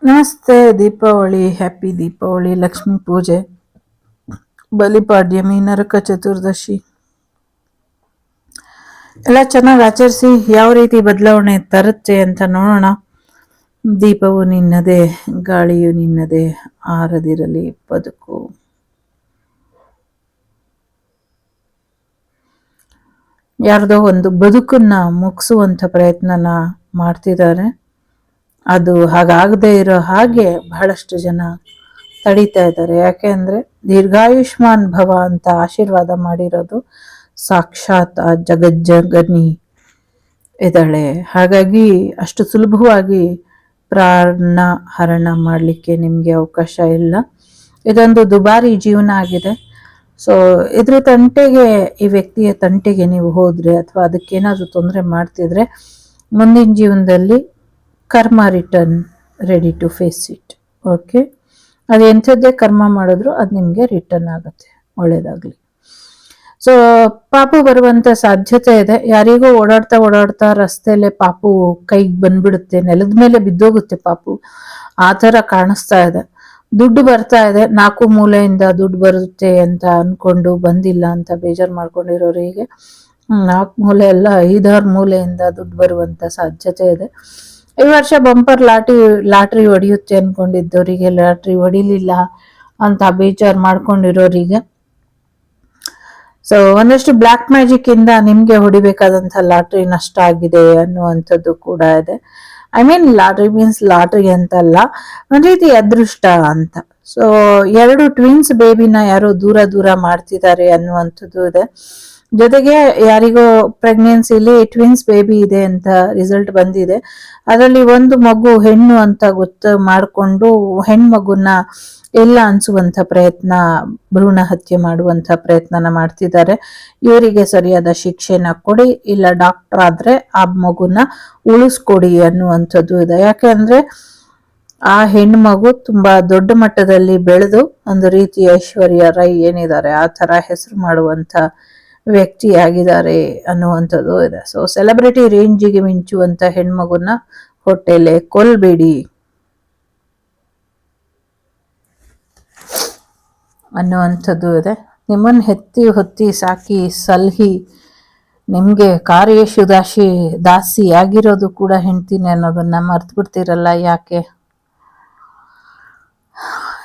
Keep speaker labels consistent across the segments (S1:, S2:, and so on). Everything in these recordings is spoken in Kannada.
S1: ನಮಸ್ತೆ. ದೀಪಾವಳಿ, ಹ್ಯಾಪಿ ದೀಪಾವಳಿ, ಲಕ್ಷ್ಮೀ ಪೂಜೆ, ಬಲಿಪಾಡ್ಯಮಿ, ನರಕ ಚತುರ್ದಶಿ ಎಲ್ಲ ಚೆನ್ನಾಗಿ ಆಚರಿಸಿ ಯಾವ ರೀತಿ ಬದಲಾವಣೆ ತರುತ್ತೆ ಅಂತ ನೋಡೋಣ. ದೀಪವು ನಿನ್ನದೇ, ಗಾಳಿಯು ನಿನ್ನದೇ, ಆರದಿರಲಿ ಬದುಕು. ಯಾರ್ದೋ ಒಂದು ಬದುಕನ್ನ ಮುಗಿಸುವಂಥ ಪ್ರಯತ್ನನ ಮಾಡ್ತಿದ್ದಾರೆ. ಅದು ಹಾಗಾಗದೇ ಇರೋ ಹಾಗೆ ಬಹಳಷ್ಟು ಜನ ತಡೀತಾ ಇದ್ದಾರೆ. ಯಾಕೆ ಅಂದರೆ ದೀರ್ಘಾಯುಷ್ಮಾನ್ ಭವ ಅಂತ ಆಶೀರ್ವಾದ ಮಾಡಿರೋದು ಸಾಕ್ಷಾತ್ ಆ ಜಗಜ್ಜಗನಿ ಇದ್ದಾಳೆ. ಹಾಗಾಗಿ ಅಷ್ಟು ಸುಲಭವಾಗಿ ಪ್ರಾಣ ಹರಣ ಮಾಡಲಿಕ್ಕೆ ನಿಮಗೆ ಅವಕಾಶ ಇಲ್ಲ. ಇದೊಂದು ದುಬಾರಿ ಜೀವನ ಆಗಿದೆ. ಸೊ ಇದ್ರ ತಂಟೆಗೆ, ಈ ವ್ಯಕ್ತಿಯ ತಂಟೆಗೆ ನೀವು ಹೋದರೆ ಅಥವಾ ಅದಕ್ಕೇನಾದರೂ ತೊಂದರೆ ಮಾಡ್ತಿದ್ರೆ ಮುಂದಿನ ಜೀವನದಲ್ಲಿ ಕರ್ಮ return, ready to face it. Okay, ಅದು ಎಂಥದ್ದೇ ಕರ್ಮ ಮಾಡಿದ್ರು ಅದು ನಿಮಗೆ ರಿಟರ್ನ್ ಆಗುತ್ತೆ. ಒಳ್ಳೇದಾಗಲಿ. ಸೊ ಪಾಪು ಬರುವಂಥ ಸಾಧ್ಯತೆ ಇದೆ. ಯಾರಿಗೂ ಓಡಾಡ್ತಾ ರಸ್ತೆಯಲ್ಲೇ ಪಾಪು ಕೈಗೆ ಬಂದ್ಬಿಡುತ್ತೆ, ನೆಲದ ಮೇಲೆ ಬಿದ್ದೋಗುತ್ತೆ ಪಾಪು, ಆ ಥರ ಕಾಣಿಸ್ತಾ ಇದೆ. ದುಡ್ಡು ಬರ್ತಾ ಇದೆ, 4 ಮೂಲೆಯಿಂದ ದುಡ್ಡು ಬರುತ್ತೆ ಅಂತ ಅಂದ್ಕೊಂಡು ಬಂದಿಲ್ಲ ಅಂತ ಬೇಜಾರು ಮಾಡ್ಕೊಂಡಿರೋರಿಗೆ 4 ಮೂಲೆ ಎಲ್ಲ 5-6 ಮೂಲೆಯಿಂದ ದುಡ್ಡು ಬರುವಂಥ ಸಾಧ್ಯತೆ ಇದೆ. ಈ ವರ್ಷ ಬಂಪರ್ ಲಾಟ್ರಿ ಹೊಡೆಯುತ್ತೆ ಅನ್ಕೊಂಡಿದ್ದವರಿಗೆ ಲಾಟ್ರಿ ಹೊಡಿಲಿಲ್ಲ ಅಂತ ಬೇಜಾರು ಮಾಡ್ಕೊಂಡಿರೋರಿಗೆ, ಸೊ ಒಂದಷ್ಟು ಬ್ಲ್ಯಾಕ್ ಮ್ಯಾಜಿಕ್ ಇಂದ ನಿಮ್ಗೆ ಹೊಡಿಬೇಕಾದಂಥ ಲಾಟ್ರಿ ನಷ್ಟ ಆಗಿದೆ ಅನ್ನುವಂಥದ್ದು ಕೂಡ ಇದೆ. I mean lottery means lottery ಅಂತಲ್ಲ, ಒಂದ್ ರೀತಿ ಅದೃಷ್ಟ ಅಂತ. ಸೊ 2 ಟ್ವಿನ್ಸ್ ಬೇಬಿನ ಯಾರೋ ದೂರ ಮಾಡ್ತಿದ್ದಾರೆ ಅನ್ನುವಂಥದ್ದು ಇದೆ. ಜೊತೆಗೆ ಯಾರಿಗೋ ಪ್ರೆಗ್ನೆನ್ಸಿಲಿ ಟ್ವಿನ್ಸ್ ಬೇಬಿ ಇದೆ ಅಂತ ರಿಸಲ್ಟ್ ಬಂದಿದೆ. ಅದರಲ್ಲಿ ಒಂದು ಮಗು ಹೆಣ್ಣು ಅಂತ ಗೊತ್ತು ಮಾಡಿಕೊಂಡು ಹೆಣ್ಮಗುನ ಇಲ್ಲ ಅನ್ಸುವಂಥ ಪ್ರಯತ್ನ, ಭ್ರೂಣ ಹತ್ಯೆ ಮಾಡುವಂಥ ಪ್ರಯತ್ನನ ಮಾಡ್ತಿದ್ದಾರೆ. ಇವರಿಗೆ ಸರಿಯಾದ ಶಿಕ್ಷೆನ ಕೊಡಿ, ಇಲ್ಲ ಡಾಕ್ಟರ್ ಆದ್ರೆ ಆ ಮಗುನ ಉಳಿಸ್ಕೊಡಿ ಅನ್ನುವಂಥದ್ದು ಇದೆ. ಯಾಕೆ ಅಂದ್ರೆ ಆ ಹೆಣ್ಮಗು ತುಂಬಾ ದೊಡ್ಡ ಮಟ್ಟದಲ್ಲಿ ಬೆಳೆದು ಒಂದು ರೀತಿ ಐಶ್ವರ್ಯ ರೈ ಏನಿದ್ದಾರೆ ಆ ತರ ಹೆಸರು ಮಾಡುವಂತ ವ್ಯಕ್ತಿ ಆಗಿದ್ದಾರೆ ಅನ್ನುವಂಥದ್ದು ಇದೆ. ಸೊ ಸೆಲೆಬ್ರಿಟಿ ರೇಂಜಿಗೆ ಮಿಂಚುವಂತ ಹೆಣ್ಮಗುನ ಹೊಟ್ಟೆಲೆ ಕೊಲ್ಬೇಡಿ ಅನ್ನುವಂಥದ್ದು ಇದೆ. ನಿಮ್ಮನ್ನು ಹೊತ್ತಿ ಸಾಕಿ ಸಲ್ಹಿ ನಿಮ್ಗೆ ಕಾರ್ಯೇಶು ದಾಸಿ ಆಗಿರೋದು ಕೂಡ ಹೆಂಡ್ತೀನಿ ಅನ್ನೋದನ್ನ ಮರ್ತು ಬಿಡ್ತೀರಲ್ಲ. ಯಾಕೆ?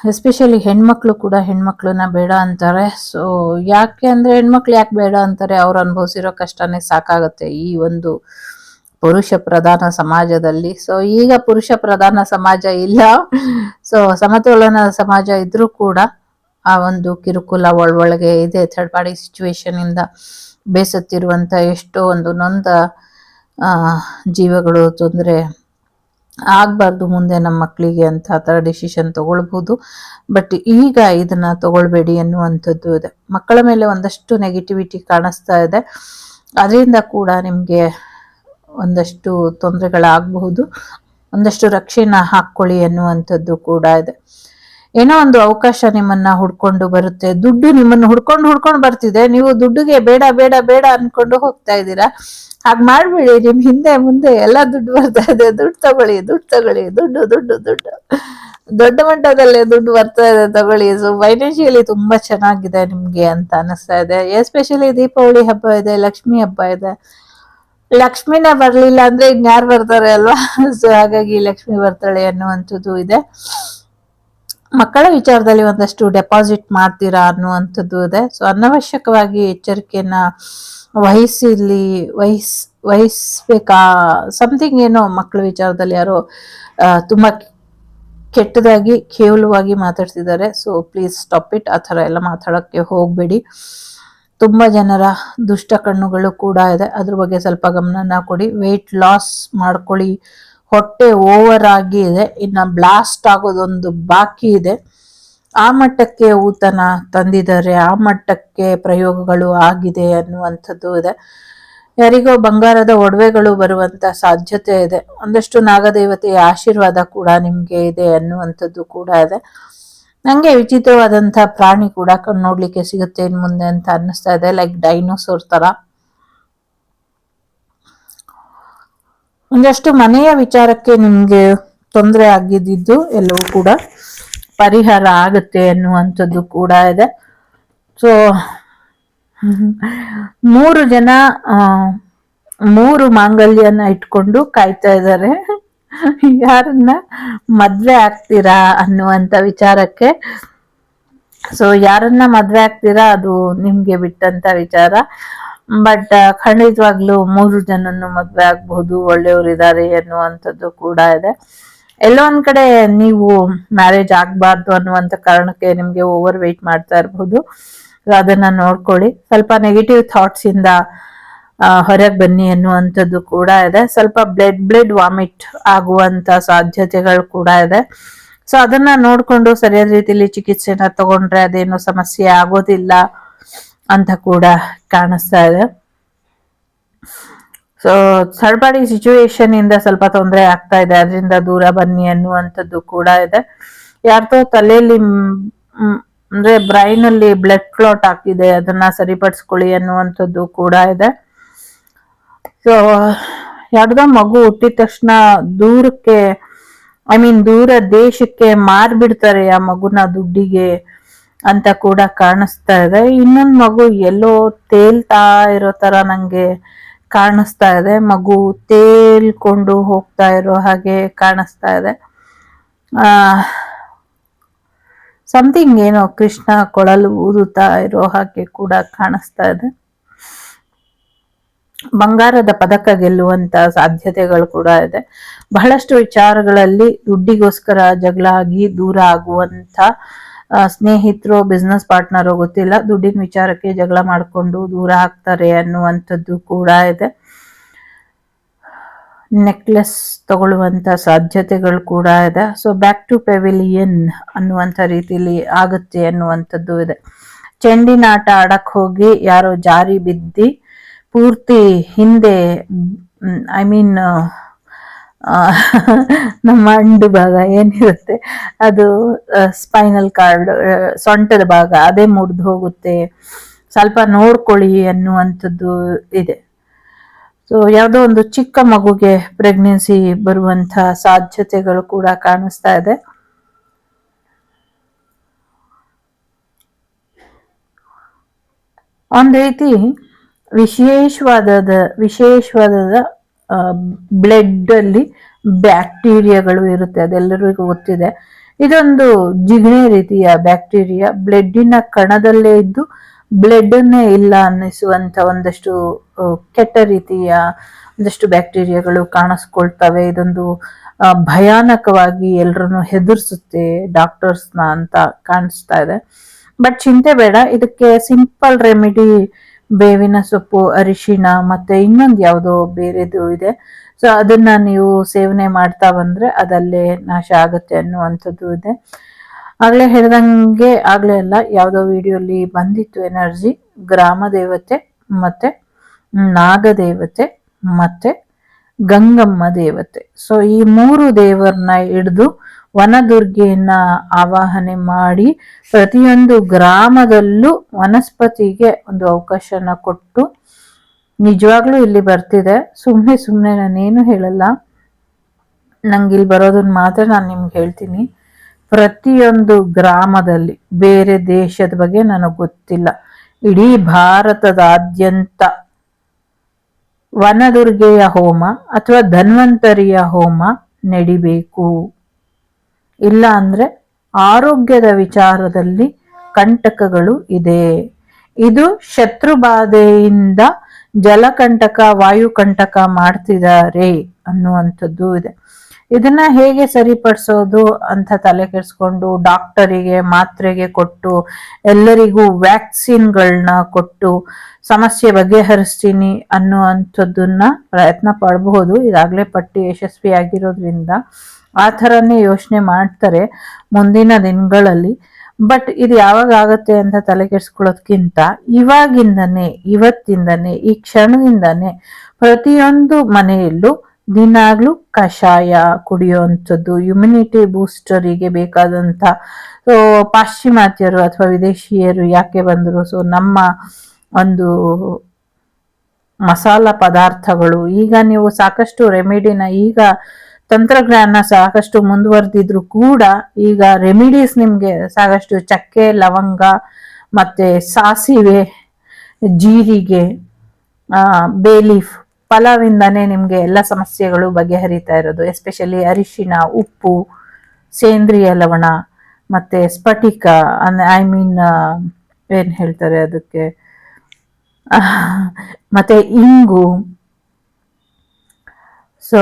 S1: ಎಸ್ಪೆಷಲಿ ಹೆಣ್ಮಕ್ಳು ಕೂಡ ಹೆಣ್ಮಕ್ಳನ್ನ ಬೇಡ ಅಂತಾರೆ. ಸೊ ಯಾಕೆ ಅಂದ್ರೆ ಹೆಣ್ಮಕ್ಳು ಯಾಕೆ ಬೇಡ ಅಂತಾರೆ? ಅವ್ರು ಅನುಭವಿಸಿರೋ ಕಷ್ಟನೇ ಸಾಕಾಗುತ್ತೆ ಈ ಒಂದು ಪುರುಷ ಪ್ರಧಾನ ಸಮಾಜದಲ್ಲಿ. ಸೊ ಈಗ ಪುರುಷ ಪ್ರಧಾನ ಸಮಾಜ ಇಲ್ಲ, ಸೊ ಸಮತೋಲನ ಸಮಾಜ ಇದ್ರೂ ಕೂಡ ಆ ಒಂದು ಕಿರುಕುಲ ಒಳಗೆ ಇದೆ. ಥರ್ಡ್ ಪಾರ್ಟಿ ಸಿಚುವೇಶನ್ ಇಂದ ಬೇಸತ್ತಿರುವಂತ ಎಷ್ಟೋ ಒಂದು ನೊಂದ ಜೀವಗಳು ತೊಂದರೆ ಆಗ್ಬಾರ್ದು ಮುಂದೆ ನಮ್ಮ ಮಕ್ಕಳಿಗೆ ಅಂತ ಆ ಥರ ಡಿಸಿಷನ್ ತಗೊಳ್ಬಹುದು. ಬಟ್ ಈಗ ಇದನ್ನ ತಗೊಳ್ಬೇಡಿ ಅನ್ನುವಂಥದ್ದು ಇದೆ. ಮಕ್ಕಳ ಮೇಲೆ ಒಂದಷ್ಟು ನೆಗೆಟಿವಿಟಿ ಕಾಣಿಸ್ತಾ ಇದೆ, ಅದರಿಂದ ಕೂಡ ನಿಮ್ಗೆ ಒಂದಷ್ಟು ತೊಂದರೆಗಳಾಗಬಹುದು. ಒಂದಷ್ಟು ರಕ್ಷಣೆ ಹಾಕ್ಕೊಳ್ಳಿ ಅನ್ನುವಂಥದ್ದು ಕೂಡ ಇದೆ. ಏನೋ ಒಂದು ಅವಕಾಶ ನಿಮ್ಮನ್ನ ಹುಡ್ಕೊಂಡು ಬರುತ್ತೆ, ದುಡ್ಡು ನಿಮ್ಮನ್ನು ಹುಡ್ಕೊಂಡು ಬರ್ತಿದೆ, ನೀವು ದುಡ್ಡಿಗೆ ಬೇಡ ಬೇಡ ಬೇಡ ಅನ್ಕೊಂಡು ಹೋಗ್ತಾ ಇದ್ದೀರಾ. ಹಾಗೆ ಮಾಡ್ಬೇಡಿ, ನಿಮ್ ಹಿಂದೆ ಮುಂದೆ ಎಲ್ಲ ದುಡ್ಡು ಬರ್ತಾ ಇದೆ, ದುಡ್ಡು ತಗೊಳ್ಳಿ ದುಡ್ಡು ದೊಡ್ಡ ಮಟ್ಟದಲ್ಲೇ ದುಡ್ಡು ಬರ್ತಾ ಇದೆ, ತಗೊಳ್ಳಿ. ಸೊ ಫೈನಾನ್ಷಿಯಲಿ ತುಂಬಾ ಚೆನ್ನಾಗಿದೆ ನಿಮ್ಗೆ ಅಂತ ಅನಿಸ್ತಾ ಇದೆ. ಎಸ್ಪೆಷಲಿ ದೀಪಾವಳಿ ಹಬ್ಬ ಇದೆ, ಲಕ್ಷ್ಮಿ ಹಬ್ಬ ಇದೆ. ಲಕ್ಷ್ಮಿನೇ ಬರ್ಲಿಲ್ಲ ಅಂದ್ರೆ ಇನ್ಯಾರು ಬರ್ತಾರೆ ಅಲ್ವಾ? ಸೊ ಹಾಗಾಗಿ ಲಕ್ಷ್ಮಿ ಬರ್ತಾಳೆ ಅನ್ನುವಂಥದ್ದು ಇದೆ. ಮಕ್ಕಳ ವಿಚಾರದಲ್ಲಿ ಒಂದಷ್ಟು ಡೆಪಾಸಿಟ್ ಮಾಡ್ತೀರಾ ಅನ್ನುವಂಥದ್ದು ಇದೆ. ಸೊ ಅನವಶ್ಯಕವಾಗಿ ಎಚ್ಚರಿಕೆಯನ್ನ ವಹಿಸ್ಬೇಕಾ ಸಮಥಿಂಗ್ ಏನೋ ಮಕ್ಕಳ ವಿಚಾರದಲ್ಲಿ ಯಾರೋ ತುಂಬಾ ಕೆಟ್ಟದಾಗಿ ಕೇವಲವಾಗಿ ಮಾತಾಡ್ತಿದ್ದಾರೆ. So please stop it. ಆ ಥರ ಎಲ್ಲ ಮಾತಾಡೋಕ್ಕೆ ಹೋಗ್ಬೇಡಿ. ತುಂಬಾ ಜನರ ದುಷ್ಟ ಕಣ್ಣುಗಳು ಕೂಡ ಇದೆ, ಅದ್ರ ಬಗ್ಗೆ ಸ್ವಲ್ಪ ಗಮನನ ಕೊಡಿ. ವೆಯ್ಟ್ ಲಾಸ್ ಮಾಡ್ಕೊಳ್ಳಿ. ಹೊಟ್ಟೆ ಓವರ್ ಆಗಿ ಇದೆ, ಇನ್ನ ಬ್ಲಾಸ್ಟ್ ಆಗೋದೊಂದು ಬಾಕಿ ಇದೆ. ಆ ಮಟ್ಟಕ್ಕೆ ಊತನ ತಂದಿದ್ದಾರೆ, ಆ ಮಟ್ಟಕ್ಕೆ ಪ್ರಯೋಗಗಳು ಆಗಿದೆ ಅನ್ನುವಂಥದ್ದು ಇದೆ. ಯಾರಿಗೋ ಬಂಗಾರದ ಒಡವೆಗಳು ಬರುವಂತ ಸಾಧ್ಯತೆ ಇದೆ. ಒಂದಷ್ಟು ನಾಗದೇವತೆಯ ಆಶೀರ್ವಾದ ಕೂಡ ನಿಮ್ಗೆ ಇದೆ ಅನ್ನುವಂಥದ್ದು ಕೂಡ ಇದೆ. ನಂಗೆ ವಿಚಿತ್ರವಾದಂತ ಪ್ರಾಣಿ ಕೂಡ ನೋಡ್ಲಿಕ್ಕೆ ಸಿಗುತ್ತೆ ಇನ್ ಮುಂದೆ ಅಂತ ಅನ್ನಿಸ್ತಾ ಇದೆ, ಲೈಕ್ ಡೈನೋಸೋರ್ ತರ. ಒಂದಷ್ಟು ಮನೆಯ ವಿಚಾರಕ್ಕೆ ನಿಮ್ಗೆ ತೊಂದರೆ ಆಗಿದ್ದು ಎಲ್ಲವೂ ಕೂಡ ಪರಿಹಾರ ಆಗುತ್ತೆ ಅನ್ನುವಂಥದ್ದು ಕೂಡ ಇದೆ. ಸೊ 3 ಜನ 3 ಮಾಂಗಲ್ಯನ ಇಟ್ಕೊಂಡು ಕಾಯ್ತಾ ಇದ್ದಾರೆ ಯಾರನ್ನ ಮದ್ವೆ ಆಗ್ತೀರಾ ಅನ್ನುವಂತ ವಿಚಾರಕ್ಕೆ. ಸೊ ಯಾರನ್ನ ಮದ್ವೆ ಆಗ್ತೀರಾ ಅದು ನಿಮ್ಗೆ ಬಿಟ್ಟಂತ ವಿಚಾರ. ಬಟ್ ಖಂಡಿತವಾಗ್ಲೂ 3 ಜನನ್ನು ಮದ್ವೆ ಆಗ್ಬಹುದು, ಒಳ್ಳೆಯವರಿದ್ದಾರೆ ಅನ್ನುವಂಥದ್ದು ಕೂಡ ಇದೆ. ಎಲ್ಲೋ ಒಂದ್ ಕಡೆ ನೀವು ಮ್ಯಾರೇಜ್ ಆಗ್ಬಾರ್ದು ಅನ್ನುವಂತ ಕಾರಣಕ್ಕೆ ನಿಮ್ಗೆ ಓವರ್ ವೆಯ್ಟ್ ಮಾಡ್ತಾ ಇರಬಹುದು. ಅದನ್ನ ನೋಡ್ಕೊಳ್ಳಿ. ಸ್ವಲ್ಪ ನೆಗೆಟಿವ್ ಥಾಟ್ಸ್ ಇಂದ ಹೊರಗೆ ಬನ್ನಿ ಅನ್ನುವಂಥದ್ದು ಕೂಡ ಇದೆ. ಸ್ವಲ್ಪ ಬ್ಲಡ್ ವಾಮಿಟ್ ಆಗುವಂತ ಸಾಧ್ಯತೆಗಳು ಕೂಡ ಇದೆ. ಸೊ ಅದನ್ನ ನೋಡ್ಕೊಂಡು ಸರಿಯಾದ ರೀತಿಯಲ್ಲಿ ಚಿಕಿತ್ಸೆನ ತಗೊಂಡ್ರೆ ಅದೇನು ಸಮಸ್ಯೆ ಆಗೋದಿಲ್ಲ ಅಂತ ಕೂಡ ಕಾಣಿಸ್ತಾ ಇದೆ. ಸೊ ಥರ್ಡ್ ಪಾರ್ಟಿ ಸಿಚುವೇಶನ್ ಇಂದ ಸ್ವಲ್ಪ ತೊಂದರೆ ಆಗ್ತಾ ಇದೆ, ಅದರಿಂದ ದೂರ ಬನ್ನಿ ಅನ್ನುವಂಥದ್ದು ಕೂಡ ಇದೆ. ಯಾರ್ದೋ ತಲೆಯಲ್ಲಿ ಅಂದ್ರೆ ಬ್ರೈನ್ ಅಲ್ಲಿ ಬ್ಲಡ್ ಕ್ಲಾಟ್ ಆಗ್ತಿದೆ, ಅದನ್ನ ಸರಿಪಡಿಸ್ಕೊಳ್ಳಿ ಅನ್ನುವಂಥದ್ದು ಕೂಡ ಇದೆ. ಸೊ ಯಾರ್ದೋ ಮಗು ಹುಟ್ಟಿದ ತಕ್ಷಣ ದೂರಕ್ಕೆ ದೂರ ದೇಶಕ್ಕೆ ಮಾರ್ಬಿಡ್ತಾರೆ ಆ ಮಗುನ ದುಡ್ಡಿಗೆ ಅಂತ ಕೂಡ ಕಾಣಿಸ್ತಾ ಇದೆ. ಇನ್ನೊಂದು ಮಗು ಎಲ್ಲೋ ತೇಲ್ತಾ ಇರೋ ತರ ನಂಗೆ ಕಾಣಿಸ್ತಾ ಇದೆ. ಮಗು ತೇಲ್ಕೊಂಡು ಹೋಗ್ತಾ ಇರೋ ಹಾಗೆ ಕಾಣಿಸ್ತಾ ಇದೆ. ಸಮಥಿಂಗ್ ಏನೋ ಕೃಷ್ಣ ಕೊಳಲು ಊದುತ್ತಾ ಇರೋ ಹಾಗೆ ಕೂಡ ಕಾಣಿಸ್ತಾ ಇದೆ. ಬಂಗಾರದ ಪದಕ ಗೆಲ್ಲುವಂತ ಸಾಧ್ಯತೆಗಳು ಕೂಡ ಇದೆ. ಬಹಳಷ್ಟು ವಿಚಾರಗಳಲ್ಲಿ ದುಡ್ಡಿಗೋಸ್ಕರ ಜಗಳ ಆಗಿ ದೂರ ಆಗುವಂತ ಸ್ನೇಹಿತರು, ಬಿಸ್ನೆಸ್ ಪಾರ್ಟ್ನರು ಗೊತ್ತಿಲ್ಲ, ದುಡ್ಡಿನ ವಿಚಾರಕ್ಕೆ ಜಗಳ ಮಾಡಿಕೊಂಡು ದೂರ ಆಗ್ತಾರೆ ಅನ್ನುವಂಥದ್ದು ಕೂಡ ಇದೆ. ನೆಕ್ಲೆಸ್ ತಗೊಳ್ಳುವಂತ ಸಾಧ್ಯತೆಗಳು ಕೂಡ ಇದೆ. ಸೊ ಬ್ಯಾಕ್ ಟು ಪೆವಿಲಿಯನ್ ಅನ್ನುವಂಥ ರೀತಿಯಲ್ಲಿ ಆಗುತ್ತೆ ಅನ್ನುವಂಥದ್ದು ಇದೆ. ಚೆಂಡಿನ ಆಟ ಆಡಕ್ ಹೋಗಿ ಯಾರೋ ಜಾರಿ ಬಿದ್ದಿ ಪೂರ್ತಿ ಹಿಂದೆ ನಮ್ಮ ಅಂಡು ಭಾಗ ಏನಿರುತ್ತೆ ಅದು ಸ್ಪೈನಲ್ ಕಾರ್ಡ್, ಸೊಂಟದ ಭಾಗ ಅದೇ ಮುರಿದು ಹೋಗುತ್ತೆ, ಸ್ವಲ್ಪ ನೋಡ್ಕೊಳ್ಳಿ ಅನ್ನುವಂಥದ್ದು ಇದೆ. ಸೊ ಯಾವುದೋ ಒಂದು ಚಿಕ್ಕ ಮಗುಗೆ ಪ್ರೆಗ್ನೆನ್ಸಿ ಬರುವಂತ ಸಾಧ್ಯತೆಗಳು ಕೂಡ ಕಾಣಿಸ್ತಾ ಇದೆ. ಒಂದ್ ರೀತಿ ವಿಶೇಷವಾದ ಬ್ಲಡ್ ಅಲ್ಲಿ ಬ್ಯಾಕ್ಟೀರಿಯಾಗಳು ಇರುತ್ತೆ, ಅದೆಲ್ಲರಿಗೂ ಗೊತ್ತಿದೆ. ಇದೊಂದು ಜಿಗಣೆ ರೀತಿಯ ಬ್ಯಾಕ್ಟೀರಿಯಾ ಬ್ಲಡ್ಡಿನ ಕಣದಲ್ಲೇ ಇದ್ದು ಬ್ಲಡ್ ಅನ್ನೇ ಇಲ್ಲ ಅನ್ನಿಸುವಂತ ಒಂದಷ್ಟು ಕೆಟ್ಟ ರೀತಿಯ ಒಂದಷ್ಟು ಬ್ಯಾಕ್ಟೀರಿಯಾಗಳು ಕಾಣಿಸ್ಕೊಳ್ತವೆ. ಇದೊಂದು ಭಯಾನಕವಾಗಿ ಎಲ್ರನ್ನು ಹೆದರ್ಸುತ್ತೆ ಡಾಕ್ಟರ್ಸ್ನ ಅಂತ ಕಾಣಿಸ್ತಾ ಇದೆ. ಬಟ್ ಚಿಂತೆ ಬೇಡ, ಇದಕ್ಕೆ ಸಿಂಪಲ್ ರೆಮಿಡಿ ಬೇವಿನ ಸೊಪ್ಪು, ಅರಿಶಿಣ ಮತ್ತೆ ಇನ್ನೊಂದು ಯಾವುದೋ ಬೇರೆದು ಇದೆ. ಸೊ ಅದನ್ನ ನೀವು ಸೇವನೆ ಮಾಡ್ತಾ ಬಂದ್ರೆ ಅದಲ್ಲೇ ನಾಶ ಆಗುತ್ತೆ ಅನ್ನುವಂಥದ್ದು ಇದೆ. ಆಗ್ಲೇ ಹೇಳ್ದಂಗೆ, ಆಗ್ಲೇ ಅಲ್ಲ ಯಾವುದೋ ವಿಡಿಯೋಲಿ ಬಂದಿತ್ತು ಎನರ್ಜಿ, ಗ್ರಾಮ ದೇವತೆ ಮತ್ತೆ ನಾಗದೇವತೆ ಮತ್ತೆ ಗಂಗಮ್ಮ ದೇವತೆ. ಸೊ ಈ 3 ದೇವರನ್ನ ಹಿಡಿದು ವನದುರ್ಗೆಯನ್ನ ಆವಾಹನೆ ಮಾಡಿ ಪ್ರತಿಯೊಂದು ಗ್ರಾಮದಲ್ಲೂ ವನಸ್ಪತಿಗೆ ಒಂದು ಅವಕಾಶನ ಕೊಟ್ಟು, ನಿಜವಾಗ್ಲೂ ಇಲ್ಲಿ ಬರ್ತಿದೆ, ಸುಮ್ಮನೆ ನಾನೇನು ಹೇಳಲ್ಲ, ನಂಗೆ ಇಲ್ಲಿ ಬರೋದನ್ನ ಮಾತ್ರ ನಾನು ನಿಮ್ಗೆ ಹೇಳ್ತೀನಿ. ಪ್ರತಿಯೊಂದು ಗ್ರಾಮದಲ್ಲಿ, ಬೇರೆ ದೇಶದ ಬಗ್ಗೆ ನನಗೆ ಗೊತ್ತಿಲ್ಲ, ಇಡೀ ಭಾರತದಾದ್ಯಂತ ವನದುರ್ಗೆಯ ಹೋಮ ಅಥವಾ ಧನ್ವಂತರಿಯ ಹೋಮ ನಡಿಬೇಕು. ಇಲ್ಲ ಅಂದ್ರೆ ಆರೋಗ್ಯದ ವಿಚಾರದಲ್ಲಿ ಕಂಟಕಗಳು ಇದೆ. ಇದು ಶತ್ರುಬಾಧೆಯಿಂದ ಜಲಕಂಟಕ, ವಾಯುಕಂಟಕ ಮಾಡ್ತಿದ್ದಾರೆ ಅನ್ನುವಂಥದ್ದು ಇದೆ. ಇದನ್ನ ಹೇಗೆ ಸರಿಪಡಿಸೋದು ಅಂತ ತಲೆ ಕೆಡಿಸ್ಕೊಂಡು ಡಾಕ್ಟರಿಗೆ ಮಾತ್ರೆಗೆ ಕೊಟ್ಟು ಎಲ್ಲರಿಗೂ ವ್ಯಾಕ್ಸಿನ್ಗಳನ್ನ ಕೊಟ್ಟು ಸಮಸ್ಯೆ ಬಗೆಹರಿಸ್ತೀನಿ ಅನ್ನುವಂಥದ್ದನ್ನ ಪ್ರಯತ್ನ ಪಡಬಹುದು. ಈಗಾಗಲೇ ಪಟ್ಟು ಯಶಸ್ವಿಯಾಗಿರೋದ್ರಿಂದ ಆ ಥರನೇ ಯೋಚನೆ ಮಾಡ್ತಾರೆ ಮುಂದಿನ ದಿನಗಳಲ್ಲಿ. ಬಟ್ ಇದು ಯಾವಾಗ ಆಗತ್ತೆ ಅಂತ ತಲೆ ಕೆಡಿಸ್ಕೊಳ್ಳೋದ್ಕಿಂತ ಇವತ್ತಿಂದನೇ ಈ ಕ್ಷಣದಿಂದನೇ ಪ್ರತಿಯೊಂದು ಮನೆಯಲ್ಲೂ ದಿನಾಗ್ಲೂ ಕಷಾಯ ಕುಡಿಯುವಂಥದ್ದು, ಇಮ್ಯುನಿಟಿ ಬೂಸ್ಟರಿಗೆ ಬೇಕಾದಂತ. ಸೊ ಪಾಶ್ಚಿಮಾತ್ಯರು ಅಥವಾ ವಿದೇಶಿಯರು ಯಾಕೆ ಬಂದರು, ಸೊ ನಮ್ಮ ಒಂದು ಮಸಾಲ ಪದಾರ್ಥಗಳು, ಈಗ ನೀವು ಸಾಕಷ್ಟು ರೆಮಿಡಿನ ಈಗ ತಂತ್ರಜ್ಞಾನ ಸಾಕಷ್ಟು ಮುಂದುವರೆದಿದ್ರು ಕೂಡ ಈಗ ರೆಮಿಡೀಸ್ ನಿಮ್ಗೆ ಸಾಕಷ್ಟು ಚಕ್ಕೆ, ಲವಂಗ ಮತ್ತೆ ಸಾಸಿವೆ, ಜೀರಿಗೆ, ಬೇಲೀಫ್, ಪಲಾವಿಂದಾನೇ ನಿಮ್ಗೆ ಎಲ್ಲ ಸಮಸ್ಯೆಗಳು ಬಗೆಹರಿತಾ ಇರೋದು. ಎಸ್ಪೆಷಲಿ ಅರಿಶಿನ, ಉಪ್ಪು, ಸೇಂದ್ರಿಯ ಲವಣ ಮತ್ತೆ ಸ್ಫಟಿಕ, ಐ ಮೀನ್ ಏನ್ ಹೇಳ್ತಾರೆ ಅದಕ್ಕೆ, ಮತ್ತೆ ಇಂಗು, ಸೊ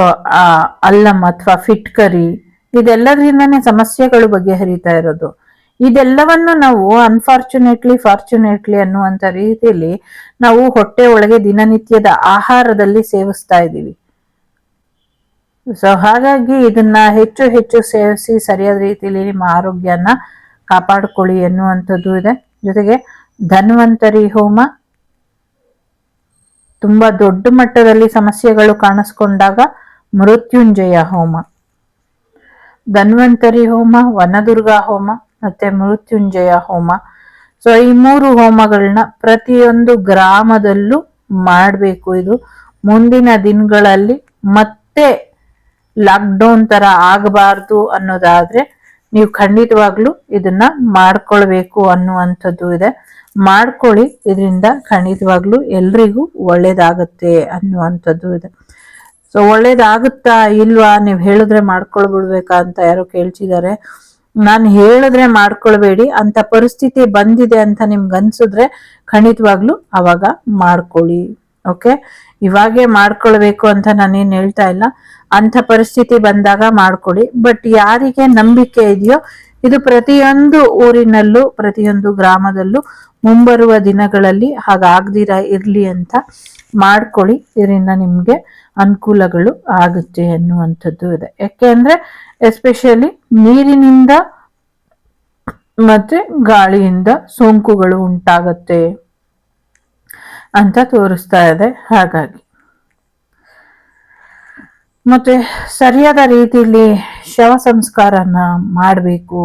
S1: ಅಲ್ಲಂ ಅಥವಾ ಫಿಟ್ಕರಿ, ಇದೆಲ್ಲದ್ರಿಂದಾನೇ ಸಮಸ್ಯೆಗಳು ಬಗೆಹರಿತಾ ಇರೋದು. ಇದೆಲ್ಲವನ್ನು ನಾವು ಫಾರ್ಚುನೇಟ್ಲಿ ಅನ್ನುವಂಥ ರೀತಿಯಲ್ಲಿ ನಾವು ಹೊಟ್ಟೆ ಒಳಗೆ ದಿನನಿತ್ಯದ ಆಹಾರದಲ್ಲಿ ಸೇವಿಸ್ತಾ ಇದ್ದೀವಿ. ಸೊ ಹಾಗಾಗಿ ಇದನ್ನ ಹೆಚ್ಚು ಹೆಚ್ಚು ಸೇವಿಸಿ ಸರಿಯಾದ ರೀತಿಯಲ್ಲಿ ನಿಮ್ಮ ಆರೋಗ್ಯನ ಕಾಪಾಡಿಕೊಳ್ಳಿ ಎನ್ನುವಂಥದ್ದು ಇದೆ. ಜೊತೆಗೆ ಧನ್ವಂತರಿ ಹೋಮ, ತುಂಬಾ ದೊಡ್ಡ ಮಟ್ಟದಲ್ಲಿ ಸಮಸ್ಯೆಗಳು ಕಾಣಿಸ್ಕೊಂಡಾಗ ಮೃತ್ಯುಂಜಯ ಹೋಮ, ಧನ್ವಂತರಿ ಹೋಮ, ವನದುರ್ಗಾ ಹೋಮ ಮತ್ತೆ ಮೃತ್ಯುಂಜಯ ಹೋಮ. ಸೊ ಈ 3 ಹೋಮಗಳನ್ನ ಪ್ರತಿಯೊಂದು ಗ್ರಾಮದಲ್ಲೂ ಮಾಡಬೇಕು. ಇದು ಮುಂದಿನ ದಿನಗಳಲ್ಲಿ ಮತ್ತೆ ಲಾಕ್ಡೌನ್ ತರ ಆಗಬಾರ್ದು ಅನ್ನೋದಾದ್ರೆ ನೀವು ಖಂಡಿತವಾಗ್ಲೂ ಇದನ್ನ ಮಾಡ್ಕೊಳ್ಬೇಕು ಅನ್ನುವಂಥದ್ದು ಇದೆ. ಮಾಡ್ಕೊಳ್ಳಿ, ಇದರಿಂದ ಖಂಡಿತವಾಗ್ಲೂ ಎಲ್ರಿಗೂ ಒಳ್ಳೇದಾಗತ್ತೆ ಅನ್ನುವಂಥದ್ದು ಇದೆ. ಸೊ ಒಳ್ಳೇದಾಗುತ್ತಾ ಇಲ್ವಾ, ನೀವು ಹೇಳಿದ್ರೆ ಮಾಡ್ಕೊಳ್ಬಿಡ್ಬೇಕಾ ಅಂತ ಯಾರೋ ಕೇಳ್ತಿದ್ದಾರೆ. ನಾನು ಹೇಳಿದ್ರೆ ಮಾಡ್ಕೊಳ್ಬೇಡಿ, ಅಂತ ಪರಿಸ್ಥಿತಿ ಬಂದಿದೆ ಅಂತ ನಿಮ್ಗೆ ಅನ್ಸಿದ್ರೆ ಖಂಡಿತವಾಗ್ಲೂ ಅವಾಗ ಮಾಡ್ಕೊಳ್ಳಿ. ಓಕೆ, ಇವಾಗೇ ಮಾಡ್ಕೊಳ್ಬೇಕು ಅಂತ ನಾನೇನ್ ಹೇಳ್ತಾ ಇಲ್ಲ, ಅಂತ ಪರಿಸ್ಥಿತಿ ಬಂದಾಗ ಮಾಡ್ಕೊಳ್ಳಿ. ಬಟ್ ಯಾರಿಗೆ ನಂಬಿಕೆ ಇದೆಯೋ ಇದು ಪ್ರತಿಯೊಂದು ಊರಿನಲ್ಲೂ ಪ್ರತಿಯೊಂದು ಗ್ರಾಮದಲ್ಲೂ ಮುಂಬರುವ ದಿನಗಳಲ್ಲಿ ಹಾಗಾಗ್ದಿರ ಇರ್ಲಿ ಅಂತ ಮಾಡ್ಕೊಳ್ಳಿ. ಇದರಿಂದ ನಿಮ್ಗೆ ಅನುಕೂಲಗಳು ಆಗುತ್ತೆ ಅನ್ನುವಂಥದ್ದು ಇದೆ. ಯಾಕೆ ಅಂದ್ರೆ ಎಸ್ಪೆಷಲಿ ನೀರಿನಿಂದ ಮತ್ತೆ ಗಾಳಿಯಿಂದ ಸೋಂಕುಗಳು ಉಂಟಾಗತ್ತೆ ಅಂತ ತೋರಿಸ್ತಾ ಇದೆ. ಹಾಗಾಗಿ ಮತ್ತೆ ಸರಿಯಾದ ರೀತಿಯಲ್ಲಿ ಶವ ಸಂಸ್ಕಾರನ ಮಾಡಬೇಕು